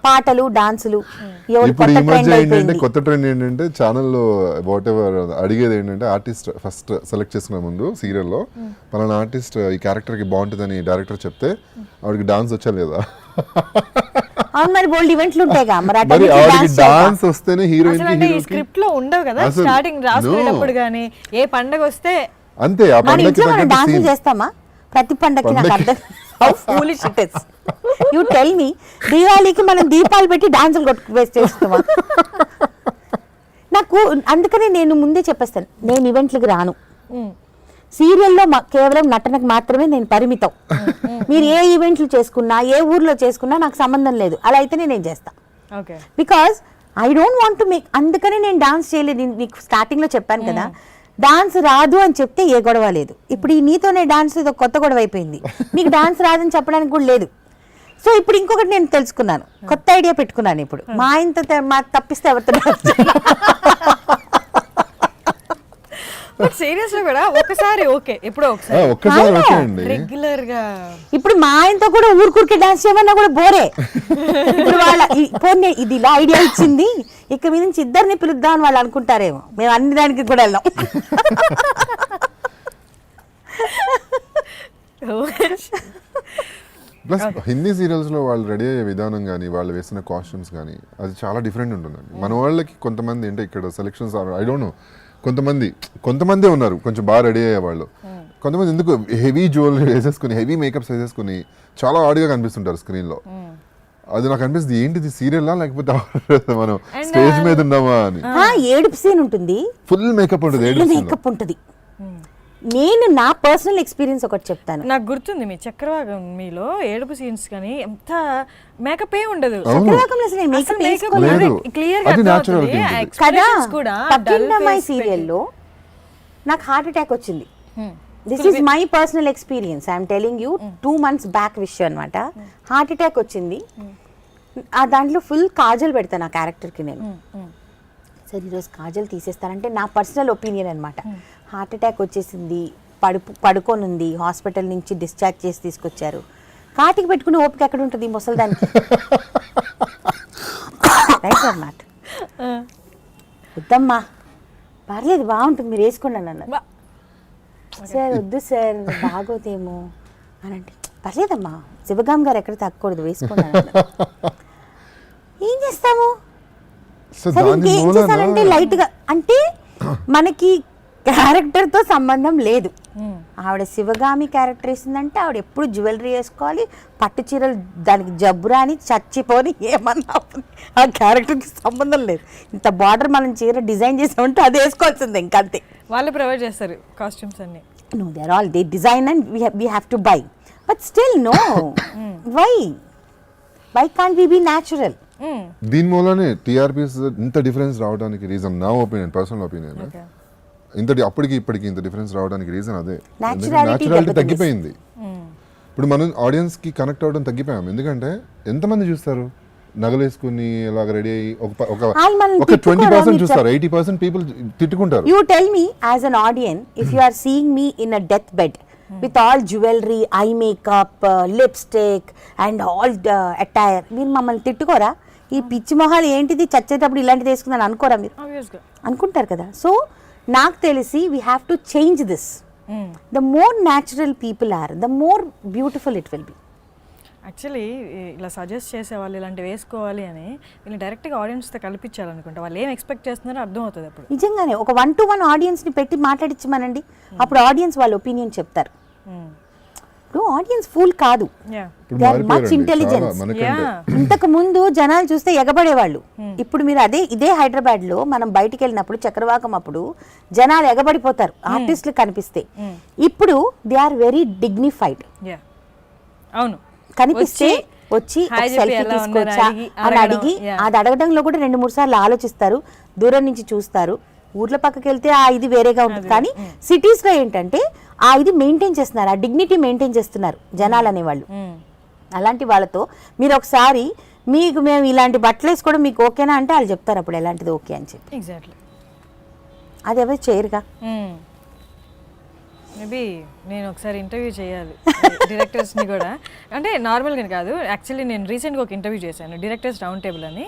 పాటలు డాన్సులు. ఇప్పుడు ఈ మధ్య ఏంటంటే కొత్త ట్రెండ్ ఏంటంటే ఛానల్లో వాట్ ఎవర్ అడిగేది ఏంటంటే ఆర్టిస్ట్ ఫస్ట్ సెలెక్ట్ చేసుకునే ముందు సీరియల్లో పలానా ఆర్టిస్ట్ ఈ క్యారెక్టర్కి బాగుంటుందని డైరెక్టర్ చెప్తే ఆవిడకి డాన్స్ వచ్చా లేదా. అవును మరి బోల్డ్ ఈవెంట్లు ఉంటాయిగా, మరి ఆవిడకి డాన్స్ వస్తేనే హీరోయిన్ కి స్క్రిప్ట్ లో ఉండవు కదా స్టార్టింగ్ రాసుకునేటప్పుడు గానీ ఏ పండగ వస్తే అంతే. ఆ పండగకి డాన్స్ చేస్తామా ప్రతి పండగకి? నాకు అర్థం. How foolish it is. You tell me, దీపావళికి మనం దీపాలు పెట్టి డాన్సులు వేస్ట్ చేస్తామా? నాకు అందుకనే నేను ముందే చెప్పేస్తాను, నేను ఈవెంట్లకు రాను. సీరియల్లో కేవలం నటనకు మాత్రమే నేను పరిమితం. మీరు ఏ ఈవెంట్లు చేసుకున్నా, ఏ ఊర్లో చేసుకున్నా నాకు సంబంధం లేదు. అలా అయితేనే నేను చేస్తా. Because I don't want to make. అందుకనే నేను డాన్స్ చేయలేదు. మీకు స్టార్టింగ్లో చెప్పాను కదా, డాన్స్ రాదు అని చెప్తే ఏ గొడవ లేదు. ఇప్పుడు ఈ నీతోనే డాన్స్ ఏదో కొత్త గొడవ అయిపోయింది. మీకు డాన్స్ రాదని చెప్పడానికి కూడా లేదు. సో ఇప్పుడు ఇంకొకటి నేను తెలుసుకున్నాను, కొత్త ఐడియా పెట్టుకున్నాను. ఇప్పుడు మా ఆయనతో తప్పిస్తే ఎవరితో డాన్స్? సీరియస్ లో కూడా ఒకసారి ఓకే, ఎప్పుడో ఒకసారి రెగ్యులర్ గా. ఇప్పుడు మా ఆయనతో కూడా ఊరికే డాన్స్ చేయమన్నా కూడా బోరే. ఇప్పుడు వాళ్ళ పోనీ ఇది ఇలా ఐడియా ఇచ్చింది, ఇక మీద నుంచి ఇద్దరిని పిలుద్దాం అని వాళ్ళు అనుకుంటారేమో. మేము అన్ని దానికి కూడా వెళ్ళాం. ప్లస్ హిందీ సీరియల్స్లో వాళ్ళు రెడీ అయ్యే విధానం కానీ వాళ్ళు వేసిన కాస్ట్యూమ్స్ కానీ అది చాలా డిఫరెంట్ ఉంటుందండి. మన వాళ్ళకి కొంతమంది అంటే ఇక్కడ సెలెక్షన్స్ ఐ డోంట్ నో, కొంతమందే ఉన్నారు కొంచెం బాగా రెడీ అయ్యే వాళ్ళు. కొంతమంది ఎందుకు హెవీ జ్యువెలరీ వేసేసుకుని హెవీ మేకప్స్ వేసేసుకుని చాలా ఆడిగా కనిపిస్తుంటారు స్క్రీన్లో. అది నాకు అనిపిస్తుంది ఏంటిది సీరియల్లా లేకపోతే మనం స్టేజ్ మీద ఉన్నామా అని. ఏడుపు సీన్ ఉంటుంది, ఫుల్ మేకప్ ఉంటుంది, మేకప్ ఉంటుంది. నేను నా పర్సనల్ ఎక్స్పీరియన్స్ ఒకటి చెప్తాను. నాకు గుర్తుంది మీ చక్రవాకం మీలో ఏడుపు సీన్స్ కానీ ఎంత మేకప్ ఏ ఉండదు. చక్రవాకంలో అసలు నేను makeup వేసుకోలేదు. లేదు. క్లియర్ అది natural గా కదా కూడా పక్కింటమ్మాయి సీరియల్లో నాకు హార్ట్ అటాక్ వచ్చింది. This is my personal experience, I'm telling you. 2 months back విషయం అనమాట. హార్ట్ అటాక్ వచ్చింది. ఆ దాంట్లో ఫుల్ కాజల్ పెడతాను ఆ క్యారెక్టర్కి నేను. సరే ఈరోజు కాజల్ తీసేస్తానంటే నా పర్సనల్ ఒపీనియన్ అనమాట. హార్ట్ అటాక్ వచ్చేసింది, పడుకొని ఉంది, హాస్పిటల్ నుంచి డిశ్చార్జ్ చేసి తీసుకొచ్చారు. కాటికి పెట్టుకుని ఓపిక ఎక్కడ ఉంటుంది ముసలిదానికి? Right are not? వద్దమ్మా పర్లేదు బాగుంటుంది మీరు వేసుకోండి అని అన్నారు. సార్ వద్దు సార్ బాగోదేమో అని అంటే పర్లేదమ్మా శివగామ్ గారు ఎక్కడ తగ్గకూడదు వేసుకోండి అని అన్నారు. ఏం చేస్తాము? సరే ఇంకేం చేశానంటే లైట్గా అంటే మనకి క్యారెక్టర్తో సంబంధం లేదు. ఆవిడ శివగామి క్యారెక్టర్ వేసిందంటే ఆవిడ ఎప్పుడు జ్యువెలరీ వేసుకోవాలి, పట్టు చీరలు దానికి జబ్బురా అని చచ్చిపోని ఏమన్నా ఆ క్యారెక్టర్కి సంబంధం లేదు. ఇంత బార్డర్ మనం చీర డిజైన్ చేసామంటే అది వేసుకోవాల్సిందే ఇంకంతే. వాళ్ళు ప్రొవైడ్ చేస్తారు కాస్ట్యూమ్స్ అన్ని. No, they're all they design and we have to buy. But still no. Why can't we be natural? దీని మూలనే టీఆర్పీస్ ఇంత డిఫరెన్స్ రావడానికి రీజన్ నా ఒపీనియన్, పర్సనల్ ఒపీనియన్. అప్పటికి ఇప్పటికి ఇంత డిఫరెన్స్ రావడానికి రీజన్ అదే. న్యాచురాలిటీ తగ్గిపోయింది. ఇప్పుడు మనం ఆడియన్స్ కి కనెక్ట్ అవ్వడం తగ్గిపోయాం. ఎందుకంటే ఎంతమంది చూస్తారు నగలేసుకుని ఇలాగ రెడీ అయ్యి ఒక 20% చూస్తారు, 80% పీపుల్ తిట్టుకుంటారు. You tell me as an audience, if you are seeing me in a deathbed with all jewelry, eye makeup, lipstick and all attire, మీరు మమ్మల్ని తిట్టుకోరా? ఈ పిచ్చి మొహాలు ఏంటిది చచ్చేటప్పుడు ఇలాంటిది వేసుకుందని అనుకోరా మీరు? అనుకుంటారు కదా. సో నాకు తెలిసి we have to change this. The more natural people are, the more beautiful it will be. Actually ఇలా సజెస్ట్ చేసేవాళ్ళు ఇలాంటివి వేసుకోవాలి అని వీళ్ళు డైరెక్ట్గా ఆడియన్స్తో కల్పించాలనుకుంటే వాళ్ళు ఏం ఎక్స్పెక్ట్ చేస్తున్నారో అర్థం అవుతుంది. అప్పుడు నిజంగానే ఒక 1-to-1 ఆడియన్స్ని పెట్టి మాట్లాడించమనండి, అప్పుడు ఆడియన్స్ వాళ్ళ ఒపీనియన్ చెప్తారు. ఇప్పుడు ఆడియన్స్ ఫూల్ కాదు, దే ఆర్ మచ్ ఇంటెలిజెన్స్. ఇంతకు ముందు జనాలు చూస్తే ఎగబడేవాళ్ళు. ఇప్పుడు మీరు ఇదే హైదరాబాద్ లో మనం బయటికి వెళ్ళినప్పుడు చక్రవాకం అప్పుడు జనాలు ఎగబడిపోతారు ఆర్టిస్టులు కనిపిస్తే. ఇప్పుడు దే ఆర్ వెరీ డిగ్నిఫైడ్. అవును, కనిపిస్తే వచ్చి సెల్ఫీ తీసుకోవచ్చా అని అడిగి, అది అడగడంలో కూడా 2-3 సార్లు ఆలోచిస్తారు, దూరం నుంచి చూస్తారు. ఊర్ల పక్కకి వెళ్తే ఇది వేరేగా ఉంటుంది. కానీ సిటీస్ లో ఏంటంటే ఇది మెయింటైన్ చేస్తున్నారు, ఆ డిగ్నిటీ మెయింటైన్ చేస్తున్నారు జనాలు అనేవాళ్ళు. అలాంటి వాళ్ళతో మీరు ఒకసారి మేము ఇలాంటి బట్టలు వేసుకోవడం మీకు ఓకేనా అంటే వాళ్ళు చెప్తారు అప్పుడు ఎలాంటిది ఓకే అని చెప్పి. ఎగ్జాక్ట్లీ, అది ఎవరు చేయరుగా. మేబీ నేను ఒకసారి ఇంటర్వ్యూ చేయాలి డైరెక్టర్స్ని కూడా. అంటే నార్మల్గా కాదు, యాక్చువల్లీ నేను రీసెంట్గా ఒక ఇంటర్వ్యూ చేశాను డైరెక్టర్స్ రౌండ్ టేబుల్ అని.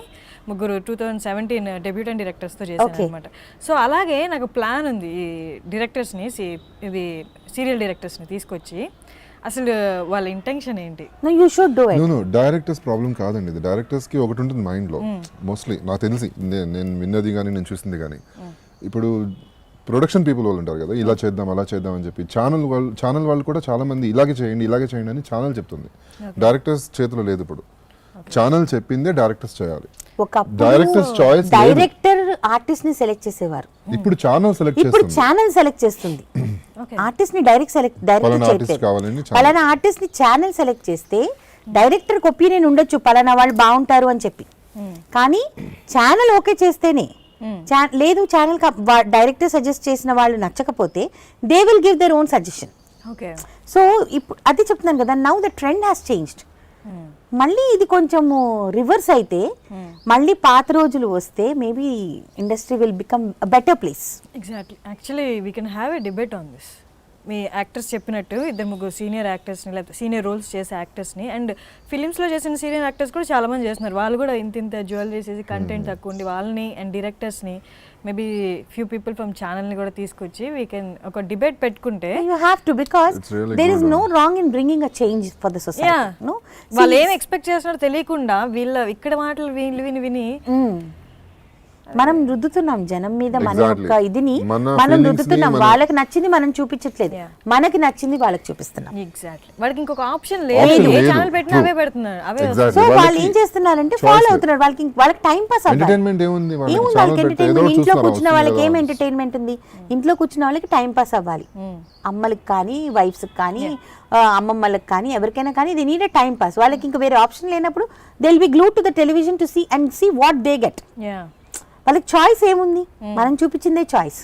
2017 డెబ్యూటెంట్ డైరెక్టర్స్తో చేశాను అనమాట. సో అలాగే నాకు ప్లాన్ ఉంది ఈ డైరెక్టర్స్ని, ఇది సీరియల్ డైరెక్టర్స్ని తీసుకొచ్చి అసలు వాళ్ళ ఇంటెన్షన్ ఏంటి. డైరెక్టర్స్ ప్రాబ్లం కాదండి ఇది. డైరెక్టర్స్ కి ఒకటి ఉంటుంది మైండ్ లో మోస్ట్లీ, నాకు తెలిసి నేను విన్నది కానీ నేను చూసింది కానీ. ఇప్పుడు ప్రొడక్షన్ పీపుల్ వాళ్ళు ఉంటారు కదా, ఇలా చేద్దాం అలా చేద్దాం అని చెప్పి ఛానల్ వాళ్ళు కూడా చాలా మంది ఇలాగే చేయండి అని ఛానల్ చెప్తుంది. డైరెక్టర్స్ చేతిలో లేదు. ఇప్పుడు ఛానల్ చెప్పిందే డైరెక్టర్స్ చేయాలి. డైరెక్టర్ ఆర్టిస్ట్ ని సెలెక్ట్ చేసేవారు, ఇప్పుడు ఛానల్ సెలెక్ట్ చేస్తుంది. ఆర్టిస్ట్ ని డైరెక్ట్ చేయట్లేదు. పలానా ఆర్టిస్ట్ ని ఛానల్ సెలెక్ట్ చేస్తే డైరెక్టర్ కి ఒపీనియన్ ఉండొచ్చు పలానా వాళ్ళు బాగుంటారు అని చెప్పి, కానీ ఛానల్ ఓకే చేస్తేనే. లేదు ఛానల్ డైరెక్టర్ సజెస్ట్ చేసిన వాళ్ళు నచ్చకపోతే they will give their own suggestion. So ఇప్పుడు అది చెప్తున్నాను కదా, now the trend has changed. మళ్ళీ ఇది కొంచెము రివర్స్ అయితే మళ్ళీ పాత రోజులు వస్తే maybe industry will become a better place. Exactly, actually we can have a debate on this. Me actors చెప్పినట్టు 2-3 సీనియర్ యాక్టర్స్ని లేకపోతే సీనియర్ రోల్స్ చేసే యాక్టర్స్ని అండ్ ఫిలిమ్స్లో చేసిన సీనియర్ యాక్టర్స్ కూడా చాలామంది చేస్తున్నారు. వాళ్ళు కూడా ఇంత జ్యువెలరీస్ వేసి కంటెంట్ తక్కువ ఉండి వాళ్ళని అండ్ డైరెక్టర్స్ని మేబీ ఫ్యూ పీపుల్ ఫ్రమ్ ఛానల్ని కూడా తీసుకొచ్చి వీ కెన్ ఒక డిబేట్ పెట్టుకుంటే You have to, because It's really there is good. no wrong in bringing a change for the society. Yeah. No? వాళ్ళు ఏం ఎక్స్పెక్ట్ చేస్తున్నారో తెలియకుండా ఇక్కడ మాటలు విని మనం రుద్దుతున్నాం జనం మీద మన Exactly. యొక్క ఇదిని మన మనం feelings ని రుద్దుతున్నాం. మనం- వాళ్ళకి నచ్చింది మనం చూపించట్లేదు, Yeah. మనకి నచ్చింది వాళ్ళకి చూపిస్తున్నాం. ఎగ్జాక్ట్లీ వాడికి ఇంకొక ఆప్షన్ Option లేదు. ఏ లేదు. ఛానల్ పెట్టినా True. అవే పెడుతున్నారు, అవే Exactly. సో వాళ్ళు వాళ్ళకి ఏం చేస్తున్నారంటే choice ఫాలో లేదు. అవుతున్నారు. వాళ్ళకి టైం పాస్ అవ్వాలి. ఎంటర్టైన్మెంట్ ఏముంది వాళ్ళకి? ఏముంది ఛానల్ వాళ్ళకి పెడితే ఏదో ఎంటర్టైన్మెంట్? ఒకటి ఇంట్లో చూస్తున్నారు, కూర్చున్న వాళ్ళకి ఏం వస్తుంది కదా. ఎంటర్టైన్మెంట్ ఉంది? ఇంట్లో కూర్చున్న వాళ్ళకి టైం పాస్ అవ్వాలి. అమ్మలకి కానీ వైఫ్స్ కానీ అమ్మమ్మలకు కానీ ఎవరికైనా కానీ ఇది నీడ్ టైం పాస్. వాళ్ళకి ఇంకా వేరే ఆప్షన్ లేనప్పుడు they will be glued to the television to see and see what they get. Yeah వాళ్ళకి చాయిస్ ఏముంది? మనం చూపించిందే చాయిస్.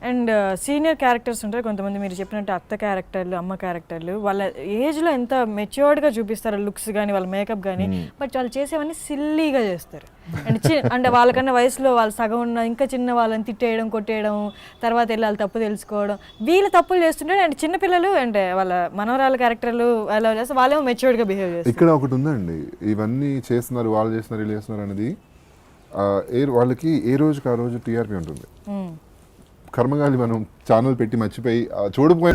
అండ్ సీనియర్ క్యారెక్టర్స్ ఉంటారు కొంతమంది, మీరు చెప్పినట్టు అత్త క్యారెక్టర్లు, అమ్మ క్యారెక్టర్లు, వాళ్ళ ఏజ్లో ఎంత మెచ్యూర్డ్గా చూపిస్తారు లుక్స్ కానీ వాళ్ళ మేకప్ కానీ, బట్ వాళ్ళు చేసేవన్నీ సిల్లీగా చేస్తారు. అండ్ అంటే వాళ్ళకన్నా వయసులో వాళ్ళు సగం ఉన్న ఇంకా చిన్న వాళ్ళని తిట్టేయడం, కొట్టేయడం, తర్వాత వెళ్ళి వాళ్ళ తప్పు తెలుసుకోవడం, వీళ్ళు తప్పులు చేస్తుంటారు. అండ్ చిన్నపిల్లలు అంటే వాళ్ళ మనవరాల క్యారెక్టర్లు అలా చేస్తే వాళ్ళేమో మెచ్యూర్డ్గా బిహేవ్ చేస్తారు. ఇక్కడ ఒకటి ఉందండి, ఇవన్నీ చేస్తున్నారు, వాళ్ళు చేస్తున్నారు, వీళ్ళు చేస్తున్నారు అనేది వాళ్ళకి ఏ రోజుకి ఆ రోజు టీఆర్పీ ఉంటుంది. కర్మగాలి మనం ఛానల్ పెట్టి మర్చిపోయి చూడపోయి